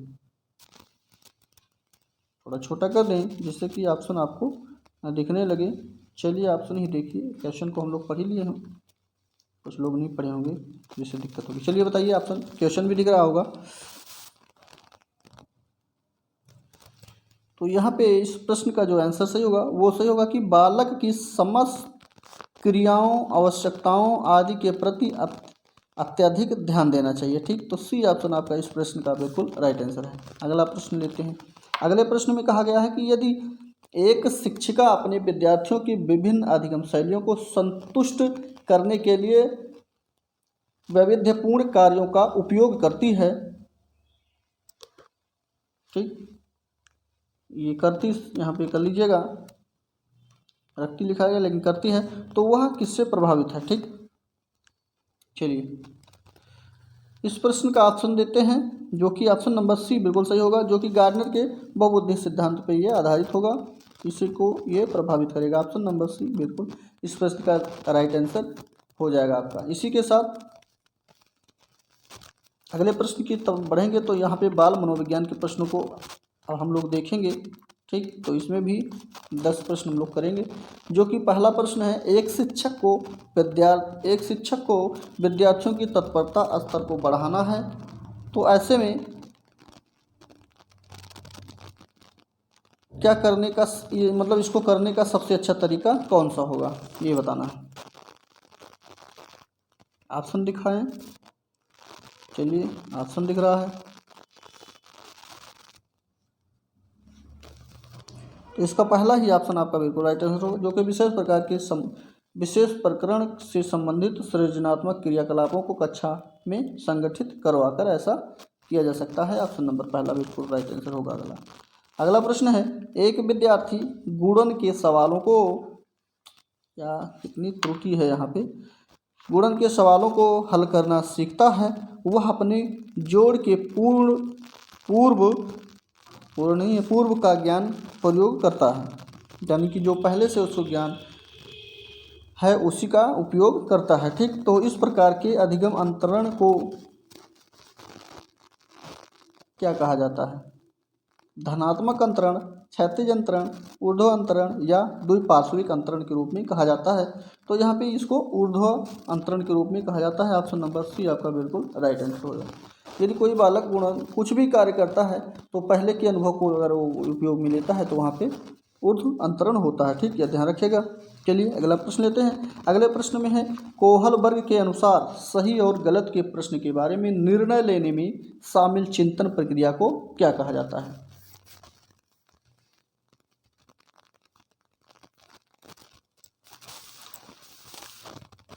थोड़ा छोटा कर दें जिससे कि ऑप्शन आपको दिखने लगे। चलिए ऑप्शन ही देखिए, क्वेश्चन को हम लोग पढ़ ही लिए हैं, कुछ लोग नहीं पढ़े होंगे जिससे दिक्कत होगी। चलिए बताइए, ऑप्शन क्वेश्चन भी दिख रहा होगा। तो यहाँ पे इस प्रश्न का जो आंसर सही होगा वो सही होगा कि बालक की समस्त क्रियाओं आवश्यकताओं आदि के प्रति अत्यधिक ध्यान देना चाहिए। ठीक, तो सी ऑप्शन आपका इस प्रश्न का बिल्कुल राइट आंसर है। अगला प्रश्न लेते हैं। अगले प्रश्न में कहा गया है कि यदि एक शिक्षिका अपने विद्यार्थियों की विभिन्न अधिगम शैलियों को संतुष्ट करने के लिए वैविध्यपूर्ण कार्यों का उपयोग करती है। ठीक, ये करती यहाँ पे कर लीजिएगा, रखती लिखा गया लेकिन करती है, तो वह किससे प्रभावित है। ठीक, चलिए इस प्रश्न का ऑप्शन देते हैं, जो कि ऑप्शन नंबर सी बिल्कुल सही होगा, जो कि गार्डनर के बहुबुद्धि सिद्धांत पे ये आधारित होगा, इसी को ये प्रभावित करेगा। ऑप्शन नंबर सी बिल्कुल इस प्रश्न का राइट आंसर हो जाएगा आपका। इसी के साथ अगले प्रश्न की तरफ बढ़ेंगे। तो यहाँ पे बाल मनोविज्ञान के प्रश्नों को अब हम लोग देखेंगे। ठीक, तो इसमें भी 10 प्रश्न हम लोग करेंगे, जो कि पहला प्रश्न है एक शिक्षक को विद्यार्थियों की तत्परता स्तर को बढ़ाना है, तो ऐसे में क्या करने का ये मतलब इसको करने का सबसे अच्छा तरीका कौन सा होगा, ये बताना है। ऑप्शन दिखाएं। चलिए ऑप्शन दिख रहा है, तो इसका पहला ही ऑप्शन आपका बिल्कुल राइट आंसर होगा, जो कि विशेष प्रकरण से संबंधित सृजनात्मक क्रियाकलापों को कक्षा में संगठित करवाकर ऐसा किया जा सकता है। ऑप्शन नंबर पहला बिल्कुल राइट आंसर होगा। अगला प्रश्न है एक विद्यार्थी गुणन के सवालों को, या कितनी त्रुटि है यहाँ पे, गुणन के सवालों को हल करना सीखता है। वह अपने जोड़ के पूर्व का ज्ञान प्रयोग करता है, यानी कि जो पहले से उसको ज्ञान है उसी का उपयोग करता है। ठीक, तो इस प्रकार के अधिगम अंतरण को क्या कहा जाता है। धनात्मक अंतरण, क्षैतिज अंतरण, ऊर्ध्व अंतरण या द्विपार्श्विक अंतरण के रूप में कहा जाता है। तो यहाँ पे इसको ऊर्ध्व अंतरण के रूप में कहा जाता है। ऑप्शन नंबर सी आपका बिल्कुल राइट आंसर होगा। यदि कोई बालक गुणन कुछ भी कार्य करता है तो पहले के अनुभव को अगर वो उपयोग में लेता है तो वहाँ पे ऊर्ध्व अंतरण होता है। ठीक, यह ध्यान रखिएगा। चलिए अगला प्रश्न लेते हैं। अगले प्रश्न में है कोहल वर्ग के अनुसार सही और गलत के प्रश्न के बारे में निर्णय लेने में शामिल चिंतन प्रक्रिया को क्या कहा जाता है।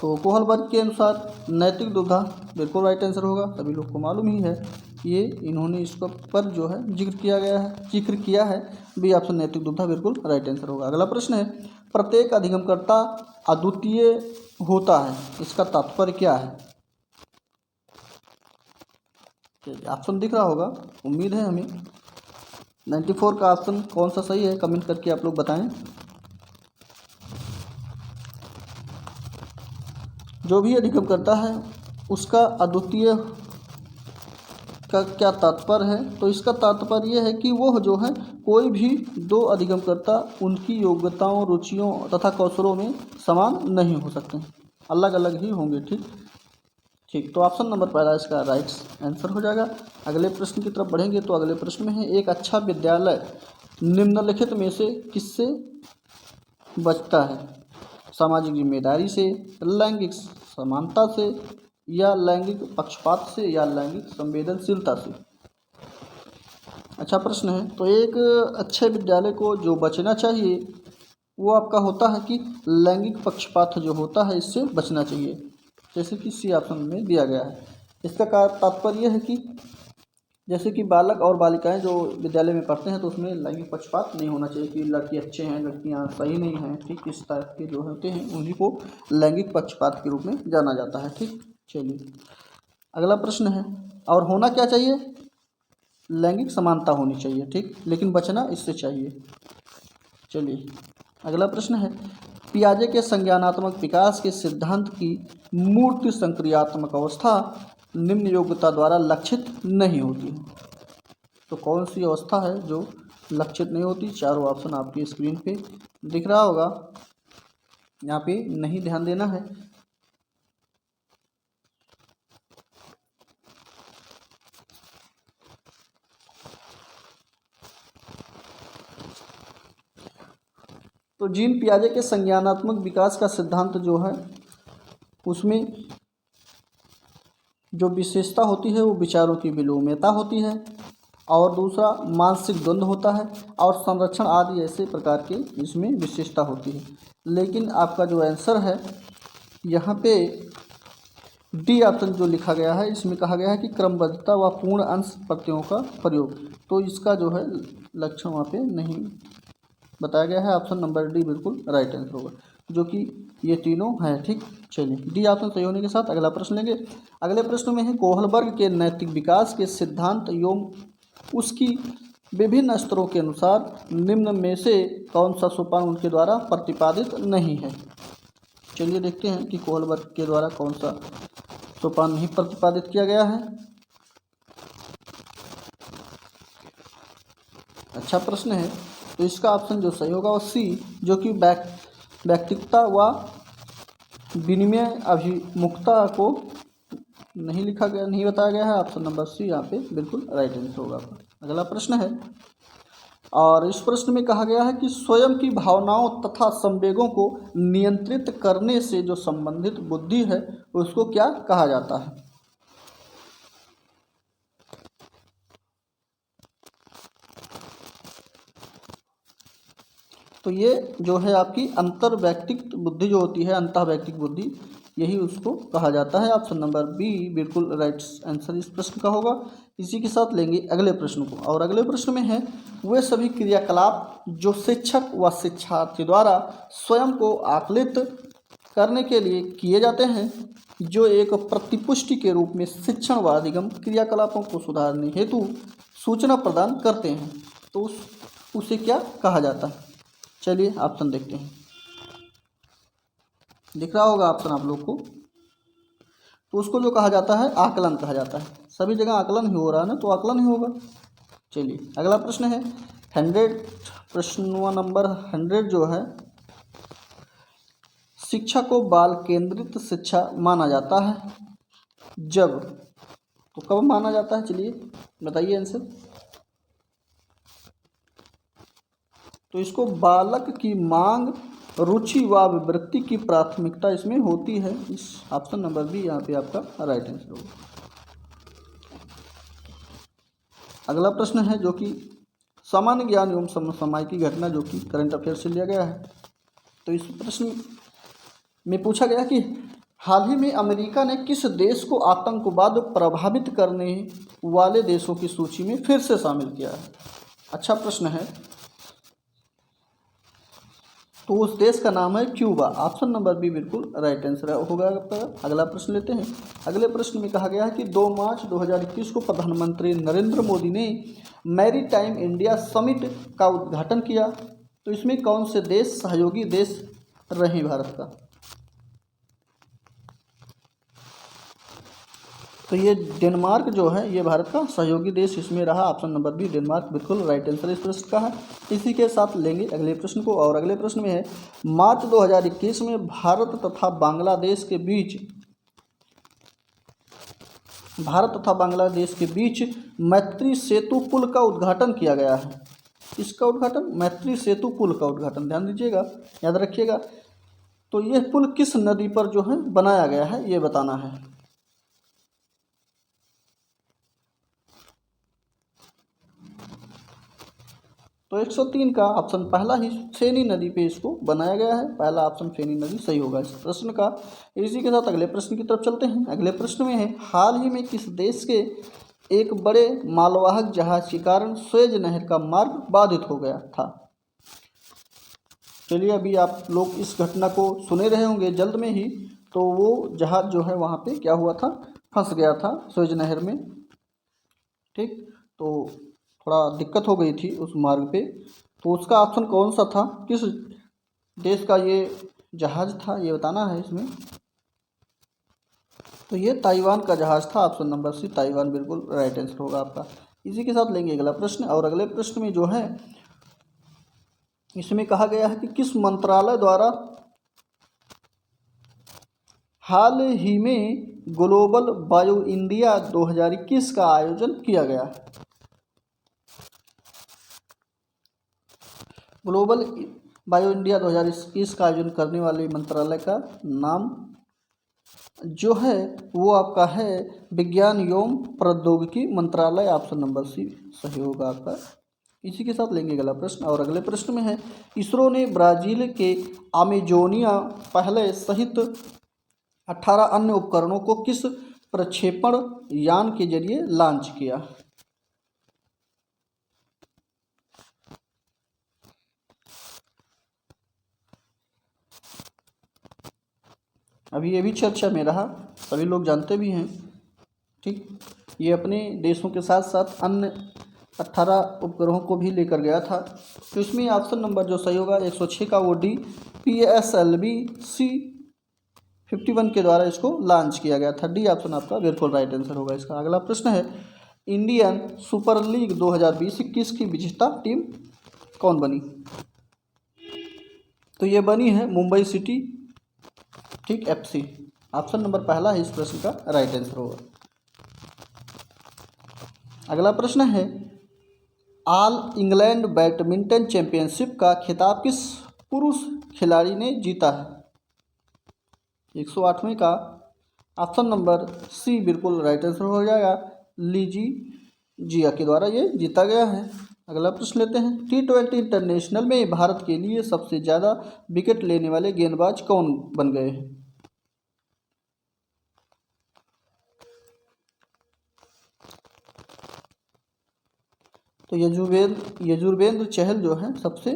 तो कोहलबर्ग के अनुसार नैतिक दुविधा बिल्कुल राइट आंसर होगा। सभी लोग को मालूम ही है, ये इन्होंने इसको पर जो है जिक्र किया है। बी ऑप्शन नैतिक दुविधा बिल्कुल राइट आंसर होगा। अगला प्रश्न है, प्रत्येक अधिगमकर्ता अद्वितीय होता है, इसका तात्पर्य क्या है? ऑप्शन दिख रहा होगा, उम्मीद है हमें। 94 का ऑप्शन कौन सा सही है, कमेंट करके आप लोग बताएं। जो भी अधिगम करता है उसका अद्वितीय का क्या तात्पर्य है? तो इसका तात्पर्य यह है कि वह जो है कोई भी दो अधिगमकर्ता उनकी योग्यताओं, रुचियों तथा कौशलों में समान नहीं हो सकते, अलग अलग ही होंगे। ठीक, तो ऑप्शन नंबर पहला इसका राइट आंसर हो जाएगा। अगले प्रश्न की तरफ बढ़ेंगे तो अगले प्रश्न में है, एक अच्छा विद्यालय निम्नलिखित में से किससे बचता है? सामाजिक जिम्मेदारी से, लैंगिक समानता से, या लैंगिक पक्षपात से, या लैंगिक संवेदनशीलता से? अच्छा प्रश्न है। तो एक अच्छे विद्यालय को जो बचना चाहिए वो आपका होता है कि लैंगिक पक्षपात जो होता है इससे बचना चाहिए, जैसे कि सी ऑप्शन में दिया गया है। इसका तात्पर्य यह है कि जैसे कि बालक और बालिकाएं जो विद्यालय में पढ़ते हैं तो उसमें लैंगिक पक्षपात नहीं होना चाहिए कि लड़के अच्छे हैं लड़कियां सही नहीं हैं। ठीक, इस टाइप के जो होते हैं उन्हीं को लैंगिक पक्षपात के रूप में जाना जाता है। ठीक, चलिए अगला प्रश्न है, और होना क्या चाहिए? लैंगिक समानता होनी चाहिए। ठीक, लेकिन बचना इससे चाहिए। चलिए अगला प्रश्न है, पियाजे के संज्ञानात्मक विकास के सिद्धांत की मूर्त संक्रियात्मक अवस्था निम्न योग्यता द्वारा लक्षित नहीं होती है। तो कौन सी अवस्था है जो लक्षित नहीं होती? चारों ऑप्शन आपकी स्क्रीन पे दिख रहा होगा, यहाँ पे नहीं ध्यान देना है। तो जीन पियाजे के संज्ञानात्मक विकास का सिद्धांत जो है उसमें जो विशेषता होती है वो विचारों की विलोम्यता होती है, और दूसरा मानसिक द्वंद्व होता है, और संरक्षण आदि ऐसे प्रकार के इसमें विशेषता होती है। लेकिन आपका जो आंसर है यहाँ पे डी ऑप्शन जो लिखा गया है इसमें कहा गया है कि क्रमबद्धता व पूर्ण अंश प्रत्ययों का प्रयोग, तो इसका जो है लक्षण वहाँ पे नहीं बताया गया है। ऑप्शन नंबर डी बिल्कुल राइट आंसर होगा, जो कि ये तीनों हैं। ठीक, चलिए डी ऑप्शन सही होने के साथ अगला प्रश्न लेंगे। अगले प्रश्न में है, कोहलबर्ग के नैतिक विकास के सिद्धांत एवं उसकी विभिन्न स्तरों के अनुसार निम्न में से कौन सा सोपान उनके द्वारा प्रतिपादित नहीं है? चलिए देखते हैं कि कोहलबर्ग के द्वारा कौन सा सोपान नहीं प्रतिपादित किया गया है। अच्छा प्रश्न है। तो इसका ऑप्शन जो सही होगा वो सी, जो कि व्यक्तिगता व विनिमय अभिमुखता को नहीं लिखा गया, नहीं बताया गया है। ऑप्शन नंबर सी यहाँ पे बिल्कुल राइट आंसर होगा। अगला प्रश्न है, और इस प्रश्न में कहा गया है कि स्वयं की भावनाओं तथा संवेगों को नियंत्रित करने से जो संबंधित बुद्धि है उसको क्या कहा जाता है? तो ये जो है आपकी अंतर वैयक्तिक बुद्धि जो होती है, अंतः वैयक्तिक बुद्धि, यही उसको कहा जाता है। ऑप्शन नंबर बी बिल्कुल राइट आंसर इस प्रश्न का होगा। इसी के साथ लेंगे अगले प्रश्न को, और अगले प्रश्न में है, वे सभी क्रियाकलाप जो शिक्षक व शिक्षार्थी द्वारा स्वयं को आकलित करने के लिए किए जाते हैं जो एक प्रतिपुष्टि के रूप में शिक्षण व अधिगम क्रियाकलापों को सुधारने हेतु सूचना प्रदान करते हैं, तो उसे क्या कहा जाता है? चलिए ऑप्शन देखते हैं। दिख रहा होगा ऑप्शन आप लोग को। तो उसको जो कहा जाता है आकलन कहा जाता है। सभी जगह आकलन ही हो रहा है ना, तो आकलन ही होगा। चलिए अगला प्रश्न है 100, प्रश्न नंबर 100 जो है, शिक्षा को बाल केंद्रित शिक्षा माना जाता है जब, तो कब माना जाता है? चलिए बताइए आंसर। तो इसको बालक की मांग, रुचि व विवृत्ति की प्राथमिकता इसमें होती है। इस ऑप्शन नंबर बी यहाँ पे आपका राइट आंसर होगा। अगला प्रश्न है जो कि सामान्य ज्ञान एवं समसामयिक घटना जो कि करंट अफेयर से लिया गया है। तो इस प्रश्न में पूछा गया कि हाल ही में अमेरिका ने किस देश को आतंकवाद प्रभावित करने वाले देशों की सूची में फिर से शामिल किया है? अच्छा प्रश्न है। तो उस देश का नाम है क्यूबा। ऑप्शन नंबर बी बिल्कुल राइट आंसर होगा आपका। अगला प्रश्न लेते हैं। अगले प्रश्न में कहा गया है कि 2 मार्च 2021 को प्रधानमंत्री नरेंद्र मोदी ने मैरीटाइम इंडिया समिट का उद्घाटन किया। तो इसमें कौन से देश सहयोगी देश रहे भारत का? तो ये डेनमार्क जो है ये भारत का सहयोगी देश इसमें रहा। ऑप्शन नंबर बी डेनमार्क बिल्कुल राइट आंसर इस प्रश्न का है। इसी के साथ लेंगे अगले प्रश्न को, और अगले प्रश्न में है मार्च 2021 में भारत तथा बांग्लादेश के बीच मैत्री सेतु पुल का उद्घाटन किया गया है। इसका उद्घाटन मैत्री सेतु पुल का उद्घाटन, ध्यान दीजिएगा, याद रखिएगा। तो यह पुल किस नदी पर जो है बनाया गया है ये बताना है। तो 103 का ऑप्शन पहला ही फेनी नदी पे इसको बनाया गया है। पहला ऑप्शन फेनी नदी सही होगा इस प्रश्न का। इसी के साथ अगले प्रश्न की तरफ चलते हैं। अगले प्रश्न में है हाल ही में किस देश के एक बड़े मालवाहक जहाज के कारण सुएज नहर का मार्ग बाधित हो गया था? चलिए अभी आप लोग इस घटना को सुने रहे होंगे जल्द में ही। तो वो जहाज जो है वहाँ पे क्या हुआ था, फंस गया था सुएज नहर में। ठीक, तो थोड़ा दिक्कत हो गई थी उस मार्ग पे। तो उसका ऑप्शन कौन सा था, किस देश का ये जहाज था ये बताना है इसमें। तो ये ताइवान का जहाज था। ऑप्शन नंबर सी ताइवान बिल्कुल राइट आंसर होगा आपका। इसी के साथ लेंगे अगला प्रश्न, और अगले प्रश्न में जो है इसमें कहा गया है कि किस मंत्रालय द्वारा हाल ही में ग्लोबल बायो इंडिया 2021 का आयोजन किया गया? ग्लोबल बायो इंडिया 2021 का आयोजन करने वाले मंत्रालय का नाम जो है वो आपका है विज्ञान एवं प्रौद्योगिकी मंत्रालय। ऑप्शन नंबर सी सही होगा आपका। इसी के साथ लेंगे अगला प्रश्न, और अगले प्रश्न में है इसरो ने ब्राज़ील के अमेजोनिया पहले सहित 18 अन्य उपकरणों को किस प्रक्षेपण यान के जरिए लॉन्च किया? अभी ये भी चर्चा में रहा, सभी लोग जानते भी हैं। ठीक, ये अपने देशों के साथ साथ अन्य 18 उपग्रहों को भी लेकर गया था। तो इसमें ऑप्शन नंबर जो सही होगा 106 का वो DPSLV C-51 के द्वारा इसको लॉन्च किया गया था। डी ऑप्शन आपका बिल्कुल राइट आंसर होगा इसका। अगला प्रश्न है इंडियन सुपर लीग 2020-21 की विजेता टीम कौन बनी? तो ये बनी है मुंबई सिटी ठीक FC। ऑप्शन नंबर पहला है इस प्रश्न का राइट आंसर होगा। अगला प्रश्न है ऑल इंग्लैंड बैडमिंटन चैंपियनशिप का खिताब किस पुरुष खिलाड़ी ने जीता है? 108वें का ऑप्शन नंबर सी बिल्कुल राइट आंसर हो जाएगा, लीजी जिया के द्वारा ये जीता गया है। अगला प्रश्न लेते हैं T20 इंटरनेशनल में भारत के लिए सबसे ज़्यादा विकेट लेने वाले गेंदबाज कौन बन गए हैं? तो यजुर्वेंद्र चहल जो है सबसे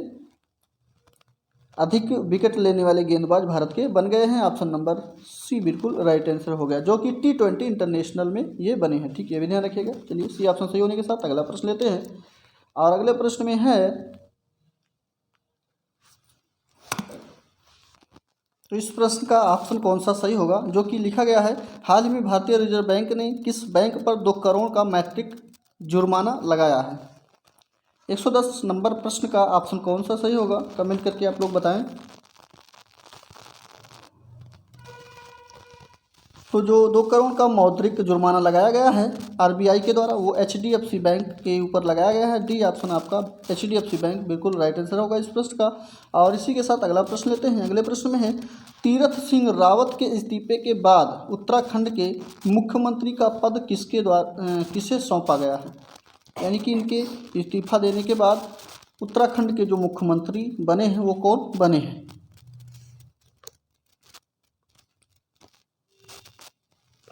अधिक विकेट लेने वाले गेंदबाज भारत के बन गए हैं। ऑप्शन नंबर सी बिल्कुल राइट आंसर हो गया, जो कि T20 इंटरनेशनल में ये बने हैं। ठीक, ये भी ध्यान रखिएगा। चलिए सी ऑप्शन सही होने के साथ अगला प्रश्न लेते हैं, और अगले प्रश्न में है तो इस प्रश्न का ऑप्शन कौन सा सही होगा, जो कि लिखा गया है हाल ही में भारतीय रिजर्व बैंक ने किस बैंक पर 2 करोड़ का मैट्रिक जुर्माना लगाया है? 110 नंबर प्रश्न का ऑप्शन कौन सा सही होगा, कमेंट करके आप लोग बताएं। तो जो 2 करोड़ का मौद्रिक जुर्माना लगाया गया है RBI के द्वारा वो HDFC बैंक के ऊपर लगाया गया है। डी ऑप्शन आपका HDFC बैंक बिल्कुल राइट आंसर होगा इस प्रश्न का। और इसी के साथ अगला प्रश्न लेते हैं। अगले प्रश्न में है तीरथ सिंह रावत के इस्तीफे के बाद उत्तराखंड के मुख्यमंत्री का पद किसे सौंपा गया है? यानी कि इनके इस्तीफा देने के बाद उत्तराखंड के जो मुख्यमंत्री बने हैं वो कौन बने हैं?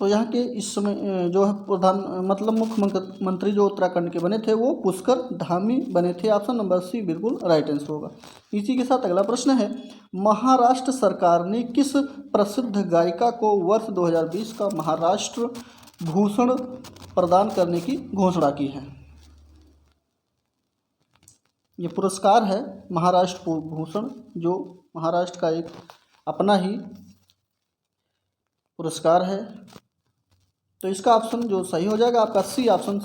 तो यहाँ के इस समय जो है प्रधान मतलब मुख्यमंत्री जो उत्तराखंड के बने थे वो पुष्कर धामी बने थे। ऑप्शन नंबर सी बिल्कुल राइट आंसर होगा। इसी के साथ अगला प्रश्न है, महाराष्ट्र सरकार ने किस प्रसिद्ध गायिका को वर्ष 2020 का महाराष्ट्र भूषण प्रदान करने की घोषणा की है? ये पुरस्कार है महाराष्ट्र भूषण, जो महाराष्ट्र का एक अपना ही पुरस्कार है। तो इसका ऑप्शन जो सही हो जाएगा आपका सी ऑप्शन,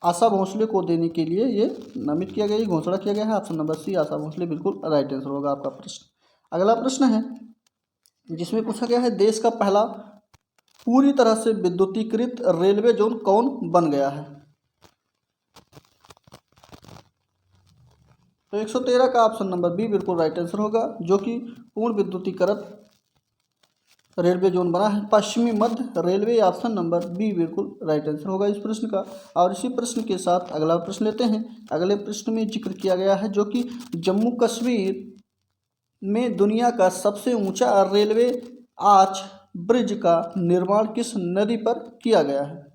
आशा भोसले को देने के लिए ये नामित किया गया, घोषणा किया गया है। Option number C Asha Bhosle बिल्कुल राइट आंसर होगा आपका प्रश्न। अगला प्रश्न है जिसमें पूछा गया है, देश का पहला पूरी तरह से विद्युतीकृत रेलवे जोन कौन बन गया है? तो 113 का ऑप्शन नंबर बी बिल्कुल राइट आंसर होगा, जो कि पूर्ण विद्युतीकृत रेलवे जोन बना है पश्चिमी मध्य रेलवे। ऑप्शन नंबर बी बिल्कुल राइट आंसर होगा इस प्रश्न का। और इसी प्रश्न के साथ अगला प्रश्न लेते हैं। अगले प्रश्न में जिक्र किया गया है जो कि जम्मू कश्मीर में दुनिया का सबसे ऊंचा रेलवे आर्च ब्रिज का निर्माण किस नदी पर किया गया है?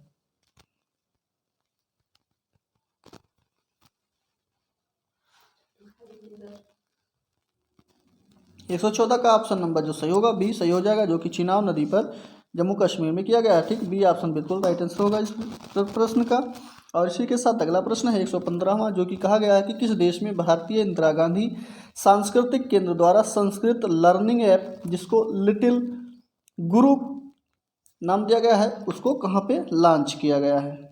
114 का ऑप्शन नंबर जो सही होगा बी सही हो जाएगा, जो कि चिनाब नदी पर जम्मू कश्मीर में किया गया है। ठीक, बी ऑप्शन बिल्कुल राइट आंसर होगा इस प्रश्न का। और इसी के साथ अगला प्रश्न है 115वां, जो कि कहा गया है कि किस देश में भारतीय इंदिरा गांधी सांस्कृतिक केंद्र द्वारा संस्कृत लर्निंग ऐप जिसको लिटिल गुरु नाम दिया गया है उसको कहाँ पे लॉन्च किया गया है?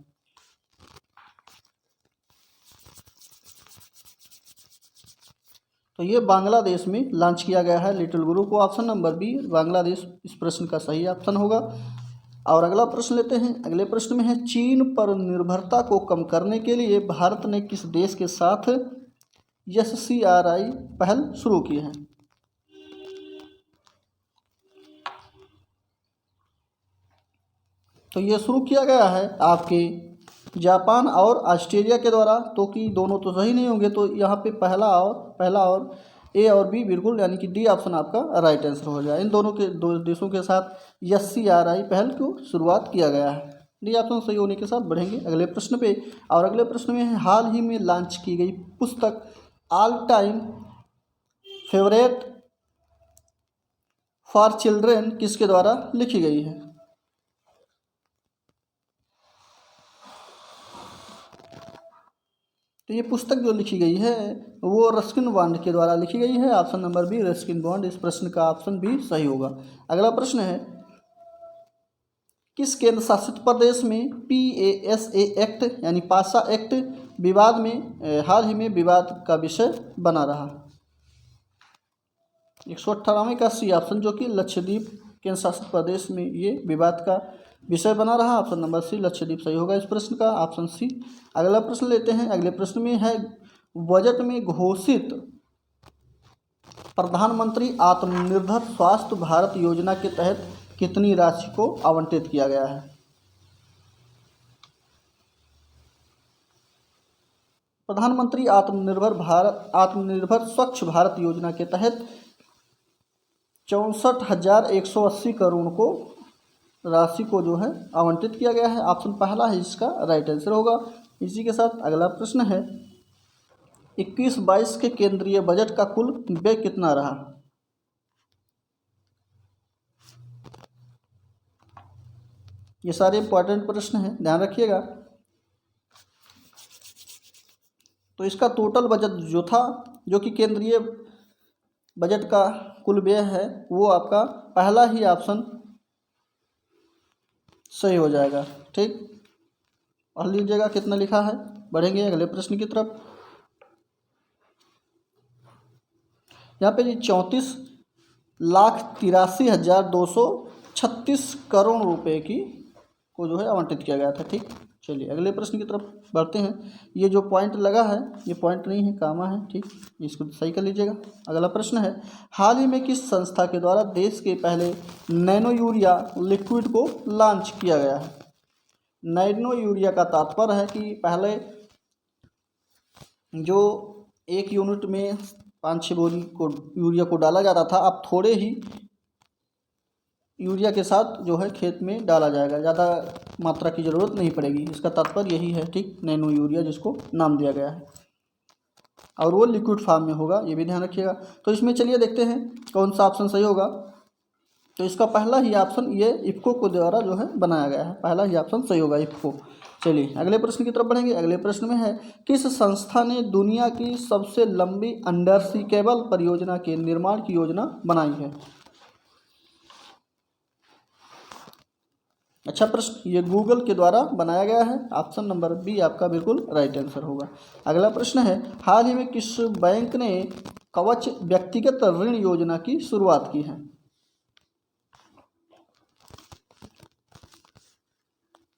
तो ये बांग्लादेश में लॉन्च किया गया है लिटिल गुरु को। ऑप्शन नंबर बी बांग्लादेश इस प्रश्न का सही ऑप्शन होगा। और अगला प्रश्न लेते हैं। अगले प्रश्न में है, चीन पर निर्भरता को कम करने के लिए भारत ने किस देश के साथ SCRI पहल शुरू की है? तो ये शुरू किया गया है आपके जापान और ऑस्ट्रेलिया के द्वारा। तो कि दोनों तो सही नहीं होंगे, तो यहाँ पे पहला और ए और बी बिल्कुल, यानी कि डी ऑप्शन आपका राइट आंसर हो जाए। इन दोनों के दो देशों के साथ SCRI पहल को शुरुआत किया गया है। डी ऑप्शन सही होने के साथ बढ़ेंगे अगले प्रश्न पे। और अगले प्रश्न में है, हाल ही में लॉन्च की गई पुस्तक all time favourite for children किसके द्वारा लिखी गई है? तो ये पुस्तक जो लिखी गई है वो रस्किन बॉन्ड के द्वारा लिखी गई है। Option number B Ruskin Bond इस प्रश्न का ऑप्शन भी सही होगा। अगला प्रश्न है, किस केंद्र शासित प्रदेश में PASA एक्ट यानी पासा एक्ट विवाद में हाल ही में विवाद का विषय बना रहा? 118वें का सी ऑप्शन, जो कि लक्षद्वीप केंद्र शासित प्रदेश में ये विवाद का विषय बना रहा। ऑप्शन नंबर सी लक्षद्वीप सही होगा इस प्रश्न का, ऑप्शन सी। अगला प्रश्न लेते हैं। अगले प्रश्न में है, बजट में घोषित प्रधानमंत्री आत्मनिर्भर स्वास्थ्य भारत योजना के तहत कितनी राशि को आवंटित किया गया है? प्रधानमंत्री आत्मनिर्भर स्वच्छ भारत योजना के तहत 64,180 करोड़ को राशि को जो है आवंटित किया गया है। ऑप्शन पहला है इसका राइट आंसर होगा। इसी के साथ अगला प्रश्न है, 21-22 के केंद्रीय बजट का कुल व्यय कितना रहा? ये सारे इंपॉर्टेंट प्रश्न हैं, ध्यान रखिएगा। तो इसका टोटल बजट जो था, जो कि केंद्रीय बजट का कुल व्यय है, वो आपका पहला ही ऑप्शन सही हो जाएगा। ठीक, और लीजिएगा कितना लिखा है। बढ़ेंगे अगले प्रश्न की तरफ। यहाँ पे जी 34,83,236 करोड़ रुपए की को जो है आवंटित किया गया था। ठीक, चलिए अगले प्रश्न की तरफ बढ़ते हैं। ये जो पॉइंट लगा है ये पॉइंट नहीं है, कामा है। ठीक, इसको सही कर लीजिएगा। अगला प्रश्न है, हाल ही में किस संस्था के द्वारा देश के पहले नैनो यूरिया लिक्विड को लॉन्च किया गया है? नैनो यूरिया का तात्पर्य है कि पहले जो 1 यूनिट में 5-6 बोरी को यूरिया को डाला जाता था, अब थोड़े ही यूरिया के साथ जो है खेत में डाला जाएगा, ज़्यादा मात्रा की ज़रूरत नहीं पड़ेगी, इसका तात्पर्य यही है। ठीक, नैनो यूरिया जिसको नाम दिया गया है, और वो लिक्विड फॉर्म में होगा, ये भी ध्यान रखिएगा। तो इसमें चलिए देखते हैं कौन सा ऑप्शन सही होगा। तो इसका पहला ही ऑप्शन ये इफ़को को द्वारा जो है बनाया गया है, पहला ही ऑप्शन सही होगा इफ़को। चलिए अगले प्रश्न की तरफ बढ़ेंगे। अगले प्रश्न में है, किस संस्था ने दुनिया की सबसे लंबी अंडर सी केबल परियोजना के निर्माण की योजना बनाई है? अच्छा प्रश्न, ये गूगल के द्वारा बनाया गया है। ऑप्शन नंबर बी आपका बिल्कुल राइट आंसर होगा। अगला प्रश्न है, हाल ही में किस बैंक ने कवच व्यक्तिगत ऋण योजना की शुरुआत की है?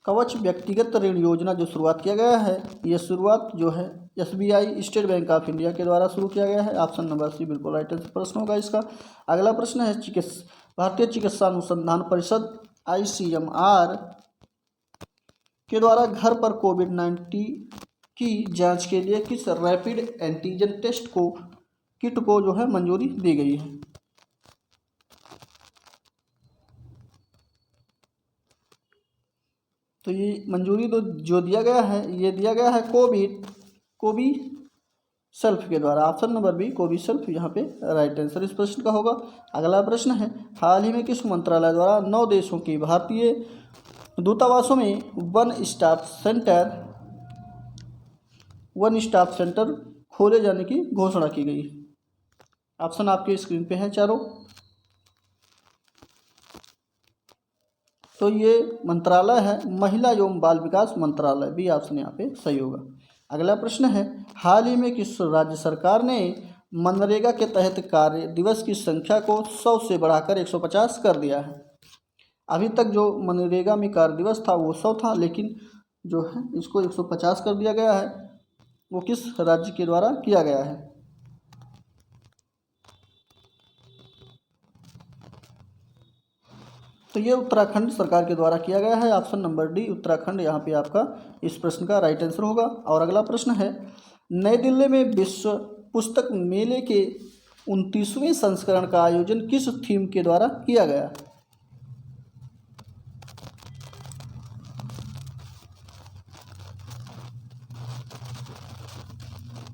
कवच व्यक्तिगत ऋण योजना जो शुरुआत किया गया है, ये शुरुआत जो है SBI state bank of India के द्वारा शुरू किया गया है। ऑप्शन नंबर सी बिल्कुल राइट आंसर प्रश्न होगा इसका। अगला प्रश्न है, भारतीय चिकित्सा अनुसंधान परिषद ICMR के द्वारा घर पर कोविड-19 की जांच के लिए किस रैपिड एंटीजन टेस्ट किट को जो है मंजूरी दी गई है? तो ये मंजूरी तो जो दिया गया है, ये दिया गया है कोवी सेल्फ के द्वारा। ऑप्शन नंबर बी कोवी सेल्फ यहाँ पे राइट आंसर इस प्रश्न का होगा। अगला प्रश्न है, हाल ही में किस मंत्रालय द्वारा 9 देशों की भारतीय दूतावासों में वन स्टॉप सेंटर खोले जाने की घोषणा की गई है? ऑप्शन आपके स्क्रीन पे है चारों। तो ये मंत्रालय है महिला एवं बाल विकास मंत्रालय, बी ऑप्शन यहाँ पे सही होगा। अगला प्रश्न है, हाल ही में किस राज्य सरकार ने मनरेगा के तहत कार्य दिवस की संख्या को 100 से बढ़ाकर 150 कर दिया है? अभी तक जो मनरेगा में कार्य दिवस था वो 100 था, लेकिन जो है इसको 150 कर दिया गया है। वो किस राज्य के द्वारा किया गया है? तो ये उत्तराखंड सरकार के द्वारा किया गया है। ऑप्शन नंबर डी उत्तराखंड यहाँ पे आपका इस प्रश्न का राइट आंसर होगा। और अगला प्रश्न है, नई दिल्ली में विश्व पुस्तक मेले के 29वें संस्करण का आयोजन किस थीम के द्वारा किया गया?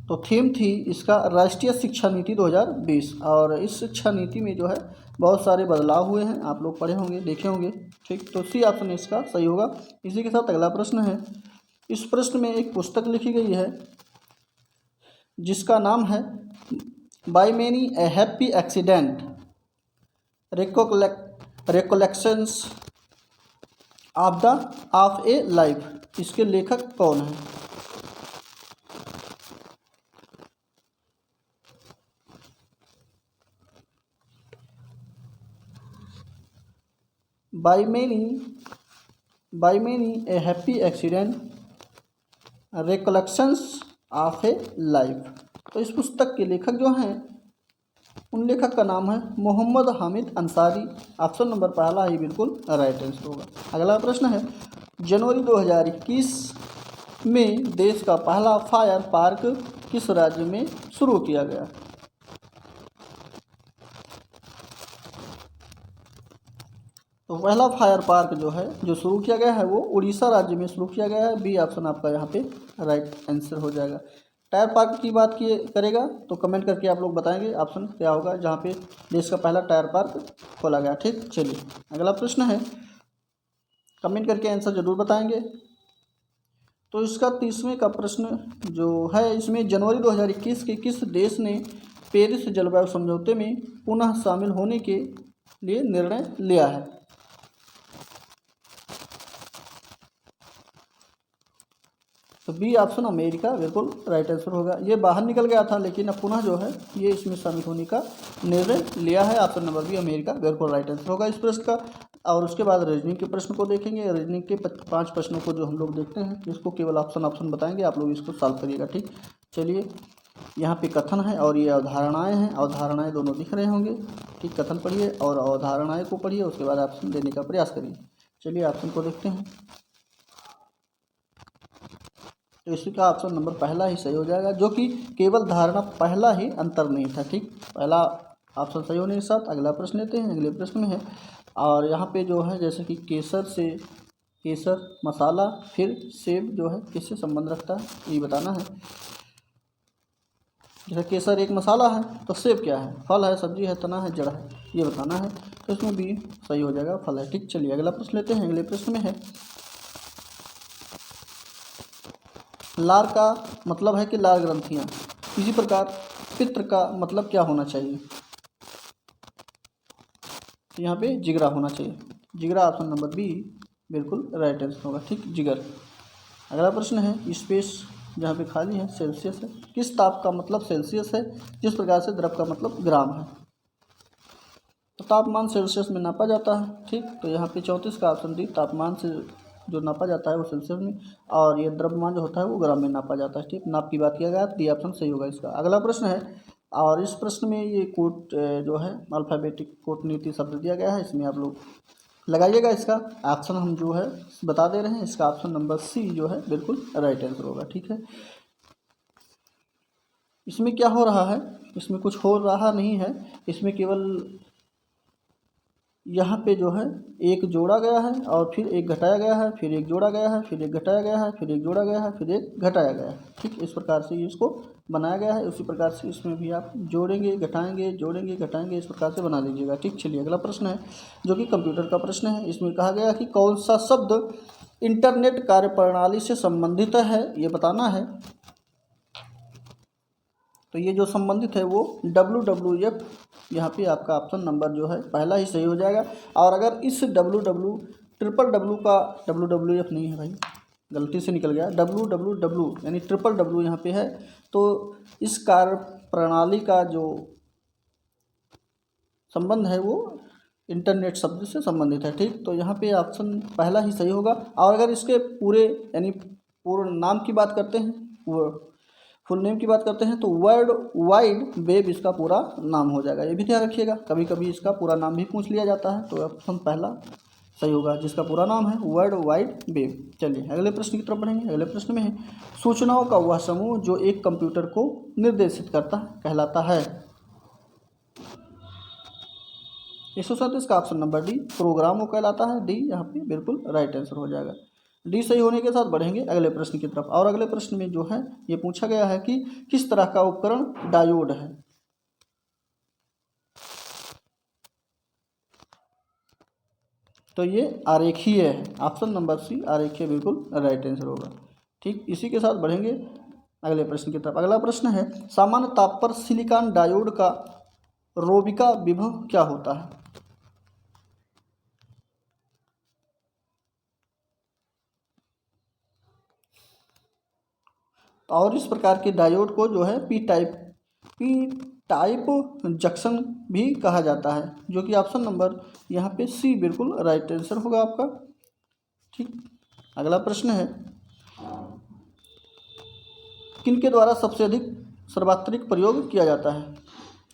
तो थीम थी इसका राष्ट्रीय शिक्षा नीति 2020, और इस शिक्षा नीति में जो है बहुत सारे बदलाव हुए हैं, आप लोग पढ़े होंगे, देखे होंगे। ठीक, तो सी ऑप्शन इसका सही होगा। इसी के साथ अगला प्रश्न है, इस प्रश्न में एक पुस्तक लिखी गई है जिसका नाम है by many A happy accident recollections of A life. इसके लेखक कौन है? By many A happy accident recollections of A life. तो इस पुस्तक के लेखक जो हैं, उन लेखक का नाम है मोहम्मद हामिद अंसारी। ऑप्शन नंबर पहला ही बिल्कुल राइट आंसर होगा। अगला प्रश्न है, जनवरी 2021 में देश का पहला फायर पार्क किस राज्य में शुरू किया गया? तो पहला फायर पार्क जो शुरू किया गया है वो उड़ीसा राज्य में शुरू किया गया है। बी ऑप्शन आपका यहाँ पे राइट आंसर हो जाएगा। टायर पार्क की बात करेगा तो कमेंट करके आप लोग बताएंगे ऑप्शन क्या होगा जहाँ पे देश का पहला टायर पार्क खोला गया। ठीक, चलिए अगला प्रश्न है, कमेंट करके आंसर जरूर बताएंगे। तो इसका 30वें का प्रश्न जो है, इसमें जनवरी 2021 के किस देश ने पेरिस जलवायु समझौते में पुनः शामिल होने के लिए निर्णय लिया है? तो बी ऑप्शन अमेरिका बिल्कुल राइट आंसर होगा। ये बाहर निकल गया था, लेकिन अब पुनः जो है ये इसमें शामिल होने का निर्णय लिया है। ऑप्शन नंबर बी अमेरिका बिल्कुल राइट आंसर होगा इस प्रश्न का। और उसके बाद रीजनिंग के प्रश्न को देखेंगे। रीजनिंग के 5 प्रश्नों को जो हम लोग देखते हैं, इसको केवल ऑप्शन बताएंगे, आप लोग इसको सॉल्व करिएगा। ठीक, चलिए यहाँ पे कथन है और ये अवधारणाएँ हैं। अवधारणाएँ दोनों दिख रहे होंगे। ठीक, कथन पढ़िए और अवधारणाएँ को पढ़िए, उसके बाद ऑप्शन देने का प्रयास करिए। चलिए ऑप्शन को देखते हैं। तो इसका ऑप्शन नंबर पहला ही सही हो जाएगा, जो कि केवल धारणा पहला ही अंतर नहीं था। ठीक, पहला ऑप्शन सही होने के साथ अगला प्रश्न लेते हैं। अगले प्रश्न में है, और यहाँ पे जो है जैसे कि केसर मसाला, फिर सेब जो है किससे संबंध रखता है ये बताना है। जैसे केसर एक मसाला है तो सेब क्या है, फल है, सब्जी है, तना है, जड़ है, ये बताना है। तो इसमें भी सही हो जाएगा, फल है। ठीक, चलिए अगला प्रश्न लेते हैं। अगले प्रश्न में है लार का मतलब है कि लार ग्रंथियाँ। इसी प्रकार पित्र का मतलब क्या होना चाहिए, तो यहाँ पे जिगरा होना चाहिए। जिगरा ऑप्शन नंबर बी बिल्कुल राइट आंसर होगा। ठीक, जिगर। अगला प्रश्न है स्पेस जहाँ पे खाली है सेल्सियस है। किस ताप का मतलब सेल्सियस है, जिस प्रकार से द्रव का मतलब ग्राम है। तो तापमान सेल्सियस में नापा जाता है। ठीक, तो यहाँ पे 34 का ऑप्शन डी, तापमान से जो नापा जाता है वो सेल्सियस में, और ये द्रव्यमान जो होता है वो ग्राम में नापा जाता है। ठीक, नाप की बात किया गया, डी ऑप्शन सही होगा इसका। अगला प्रश्न है, और इस प्रश्न में ये कोट जो है अल्फ़ाबेटिक कूटनीति शब्द दिया गया है, इसमें आप लोग लगाइएगा। इसका ऑप्शन हम जो है बता दे रहे हैं, इसका ऑप्शन नंबर सी जो है बिल्कुल राइट आंसर होगा। ठीक है, इसमें क्या हो रहा है, इसमें कुछ हो रहा नहीं है, इसमें केवल यहाँ पे जो है एक जोड़ा गया है और फिर एक घटाया गया है, फिर एक जोड़ा गया है, फिर एक घटाया गया है, फिर एक जोड़ा गया है, फिर एक घटाया गया है। ठीक, इस प्रकार से इसको बनाया गया है। उसी प्रकार से इसमें भी आप जोड़ेंगे, घटाएंगे, जोड़ेंगे, घटाएंगे, इस प्रकार से बना लीजिएगा। ठीक, चलिए अगला प्रश्न है जो कि कंप्यूटर का प्रश्न है। इसमें कहा गया कि कौन सा शब्द इंटरनेट कार्यप्रणाली से संबंधित है, ये बताना है। तो ये जो संबंधित है वो WWF, यहाँ पे आपका ऑप्शन नंबर जो है पहला ही सही हो जाएगा। और अगर इस WW का WWF नहीं है भाई, गलती से निकल गया, WWW यानी WWW यहाँ पे है, तो इस कार्य प्रणाली का जो संबंध है वो इंटरनेट शब्द से संबंधित है। ठीक, तो यहाँ पे ऑप्शन पहला ही सही होगा। और अगर इसके पूरे यानी पूर्ण नाम की बात करते हैं, वो फुल नेम की बात करते हैं, तो वर्ल्ड वाइड वेब इसका पूरा नाम हो जाएगा। ये भी ध्यान रखिएगा, कभी कभी इसका पूरा नाम भी पूछ लिया जाता है, तो ऑप्शन पहला सही होगा, जिसका पूरा नाम है वर्ल्ड वाइड वेब। चलिए अगले प्रश्न की तरफ बढ़ेंगे। अगले प्रश्न में है सूचनाओं का वह समूह जो एक कंप्यूटर को निर्देशित करता कहलाता है। 137 का ऑप्शन नंबर डी, प्रोग्राम को कहलाता है। डी यहाँ पे बिल्कुल राइट आंसर हो जाएगा। डी सही होने के साथ बढ़ेंगे अगले प्रश्न की तरफ। और अगले प्रश्न में जो है ये पूछा गया है कि किस तरह का उपकरण डायोड है। तो ये आरेखीय है, ऑप्शन नंबर सी आरेखीय बिल्कुल राइट आंसर होगा। ठीक, इसी के साथ बढ़ेंगे अगले प्रश्न की तरफ। अगला प्रश्न है सामान्य ताप पर सिलिकॉन डायोड का रोबिका विभव क्या होता है। और इस प्रकार के डायोड को जो है पी टाइप जंक्शन भी कहा जाता है, जो कि ऑप्शन नंबर यहाँ पे सी बिल्कुल राइट आंसर होगा आपका। ठीक, अगला प्रश्न है किनके द्वारा सबसे अधिक सर्वात्रिक प्रयोग किया जाता है।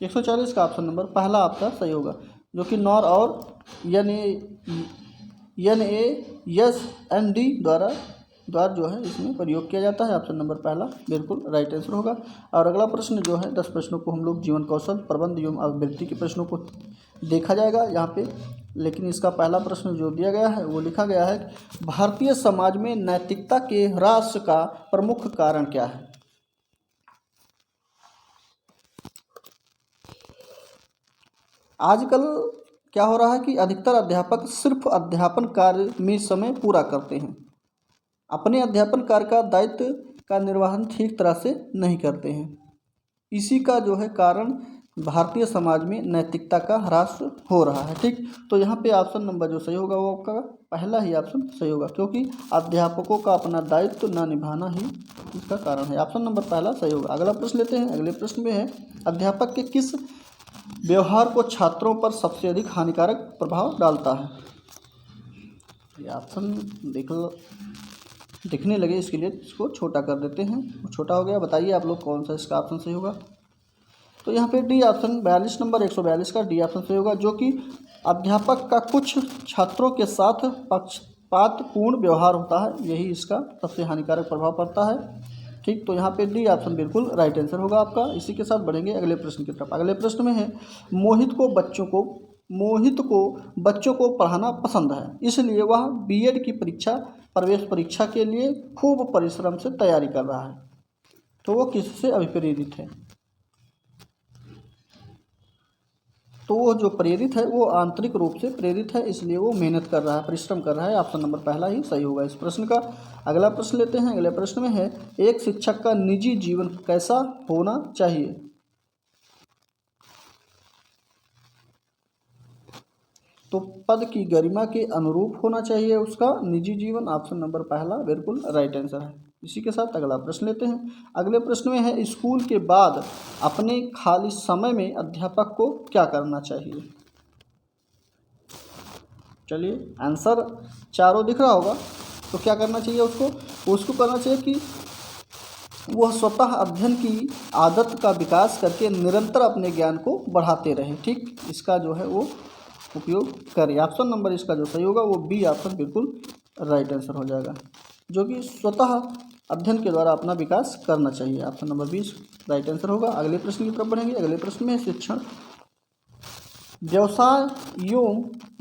140 का ऑप्शन नंबर पहला आपका सही होगा, जो कि नॉर और NASMD द्वारा जो है इसमें प्रयोग किया जाता है। ऑप्शन नंबर पहला बिल्कुल राइट आंसर होगा। और अगला प्रश्न जो है 10 प्रश्नों को हम लोग जीवन कौशल, प्रबंध एवं अभिवृत्ति के प्रश्नों को देखा जाएगा यहाँ पे। लेकिन इसका पहला प्रश्न जो दिया गया है वो लिखा गया है भारतीय समाज में नैतिकता के ह्रास का प्रमुख कारण क्या है। आजकल क्या हो रहा है कि अधिकतर अध्यापक सिर्फ अध्यापन कार्य में समय पूरा करते हैं, अपने अध्यापन कार्य का दायित्व का निर्वहन ठीक तरह से नहीं करते हैं। इसी का जो है कारण भारतीय समाज में नैतिकता का ह्रास हो रहा है। ठीक, तो यहाँ पे ऑप्शन नंबर जो सही होगा वो आपका पहला ही ऑप्शन सही होगा, क्योंकि अध्यापकों का अपना दायित्व न निभाना ही इसका कारण है। ऑप्शन नंबर पहला सही होगा। अगला प्रश्न लेते हैं। अगले प्रश्न में है अध्यापक के किस व्यवहार को छात्रों पर सबसे अधिक हानिकारक प्रभाव डालता है। ये ऑप्शन दिखने लगे, इसके लिए इसको छोटा कर देते हैं। छोटा हो गया, बताइए आप लोग कौन सा इसका ऑप्शन सही होगा। तो यहाँ पे डी ऑप्शन 42 नंबर 142 का डी ऑप्शन सही होगा, जो कि अध्यापक का कुछ छात्रों के साथ पक्षपातपूर्ण व्यवहार होता है, यही इसका सबसे हानिकारक प्रभाव पड़ता है। ठीक, तो यहाँ पे डी ऑप्शन बिल्कुल राइट आंसर होगा आपका। इसी के साथ बढ़ेंगे अगले प्रश्न की तरफ। अगले प्रश्न में है मोहित को बच्चों को मोहित को बच्चों को पढ़ाना पसंद है, इसलिए वह बीएड की प्रवेश परीक्षा के लिए खूब परिश्रम से तैयारी कर रहा है। तो वो किससे अभिप्रेरित है? तो वो जो प्रेरित है वो आंतरिक रूप से प्रेरित है, इसलिए वो मेहनत कर रहा है, परिश्रम कर रहा है। ऑप्शन नंबर पहला ही सही होगा इस प्रश्न का। अगला प्रश्न लेते हैं। अगले प्रश्न में है, एक शिक्षक का निजी जीवन कैसा होना चाहिए? तो पद की गरिमा के अनुरूप होना चाहिए उसका निजी जीवन। ऑप्शन नंबर पहला बिल्कुल राइट आंसर है। इसी के साथ अगला प्रश्न लेते हैं। अगले प्रश्न में है, स्कूल के बाद अपने खाली समय में अध्यापक को क्या करना चाहिए? चलिए, आंसर चारों दिख रहा होगा। तो क्या करना चाहिए उसको करना चाहिए कि वह स्वतः अध्ययन की आदत का विकास करके निरंतर अपने ज्ञान को बढ़ाते रहें। ठीक, इसका जो है वो उपयोग करें। ऑप्शन नंबर इसका जो सही होगा वो बी ऑप्शन बिल्कुल राइट आंसर हो जाएगा, जो कि स्वतः अध्ययन के द्वारा अपना विकास करना चाहिए। ऑप्शन नंबर 20 राइट आंसर होगा। अगले प्रश्न की तरफ बढ़ेंगे। अगले प्रश्न में शिक्षण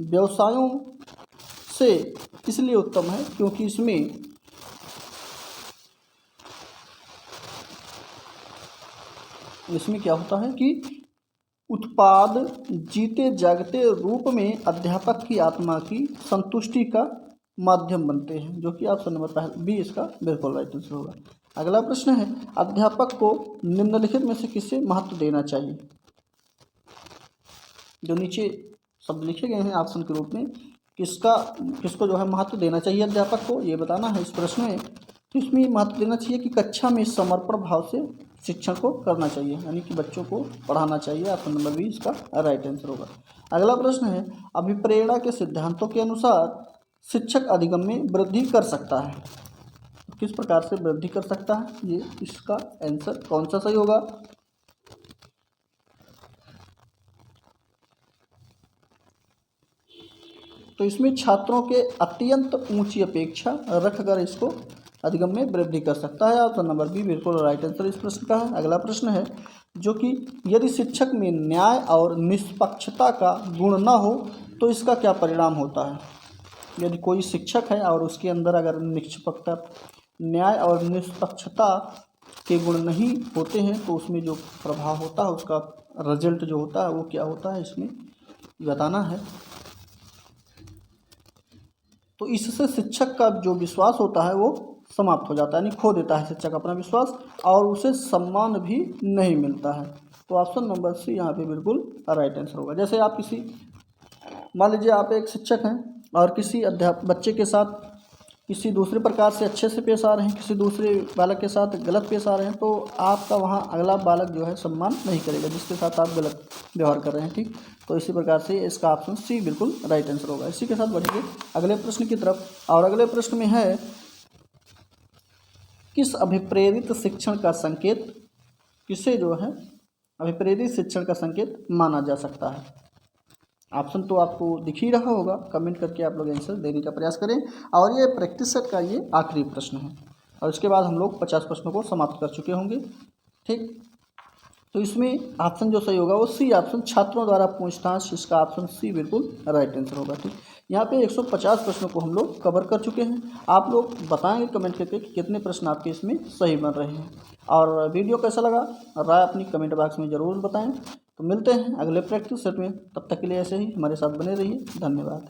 व्यवसायों से इसलिए उत्तम है क्योंकि इसमें क्या होता है कि उत्पाद जीते जागते रूप में अध्यापक की आत्मा की संतुष्टि का माध्यम बनते हैं, जो कि ऑप्शन नंबर पहला बी इसका बिल्कुल राइट आंसर होगा। अगला प्रश्न है, अध्यापक को निम्नलिखित में से किसे महत्व देना चाहिए? जो नीचे शब्द लिखे गए हैं ऑप्शन के रूप में, किसको जो है महत्व देना चाहिए अध्यापक को, ये बताना है इस प्रश्न में। तो इसमें महत्व देना चाहिए कि कक्षा में समर्पण भाव से शिक्षण को करना चाहिए, यानी कि बच्चों को पढ़ाना चाहिए। ऑप्शन नंबर 20 का राइट आंसर होगा। अगला प्रश्न है, अभिप्रेरणा के सिद्धांतों के अनुसार शिक्षक अधिगम में वृद्धि कर सकता है। किस प्रकार से वृद्धि कर सकता है, ये इसका आंसर कौन सा सही होगा? तो इसमें छात्रों के अत्यंत ऊंची अपेक्षा रखकर इसको अधिगम में वृद्धि कर सकता है। ऑप्शन नंबर बी बिल्कुल राइट आंसर इस प्रश्न का है। अगला प्रश्न है, जो कि यदि शिक्षक में न्याय और निष्पक्षता का गुण न हो तो इसका क्या परिणाम होता है? यदि कोई शिक्षक है और उसके अंदर अगर निष्पक्षता, न्याय और निष्पक्षता के गुण नहीं होते हैं तो उसमें जो प्रभाव होता है, उसका रिजल्ट जो होता है वो क्या होता है, इसमें बताना है। तो इससे शिक्षक का जो विश्वास होता है वो समाप्त हो जाता है, यानी खो देता है शिक्षक अपना विश्वास और उसे सम्मान भी नहीं मिलता है। तो ऑप्शन नंबर सी यहाँ पे बिल्कुल राइट आंसर होगा। जैसे आप मान लीजिए आप एक शिक्षक हैं और किसी बच्चे के साथ किसी दूसरे प्रकार से अच्छे से पेश आ रहे हैं, किसी दूसरे बालक के साथ गलत पेश आ रहे हैं, तो आपका वहाँ अगला बालक जो है सम्मान नहीं करेगा जिसके साथ आप गलत व्यवहार कर रहे हैं। ठीक, तो इसी प्रकार से इसका ऑप्शन सी बिल्कुल राइट आंसर होगा। इसी के साथ बढ़ेंगे अगले प्रश्न की तरफ। और अगले प्रश्न में है, किस अभिप्रेरित शिक्षण का संकेत, किसे जो है अभिप्रेरित शिक्षण का संकेत माना जा सकता है? ऑप्शन तो आपको दिख ही रहा होगा, कमेंट करके आप लोग आंसर देने का प्रयास करें। और ये प्रैक्टिस सेट का ये आखिरी प्रश्न है और इसके बाद हम लोग 50 प्रश्नों को समाप्त कर चुके होंगे। ठीक, तो इसमें ऑप्शन जो सही होगा वो सी ऑप्शन, छात्रों द्वारा पूछताछ, इसका ऑप्शन सी बिल्कुल राइट आंसर होगा। ठीक, यहाँ पे 150 प्रश्नों को हम लोग कवर कर चुके हैं। आप लोग बताएंगे कमेंट करके कि कितने प्रश्न आपके इसमें सही बन रहे हैं और वीडियो कैसा लगा, राय अपनी कमेंट बॉक्स में ज़रूर बताएं। तो मिलते हैं अगले प्रैक्टिस सेट में, तब तक के लिए ऐसे ही हमारे साथ बने रहिए। धन्यवाद।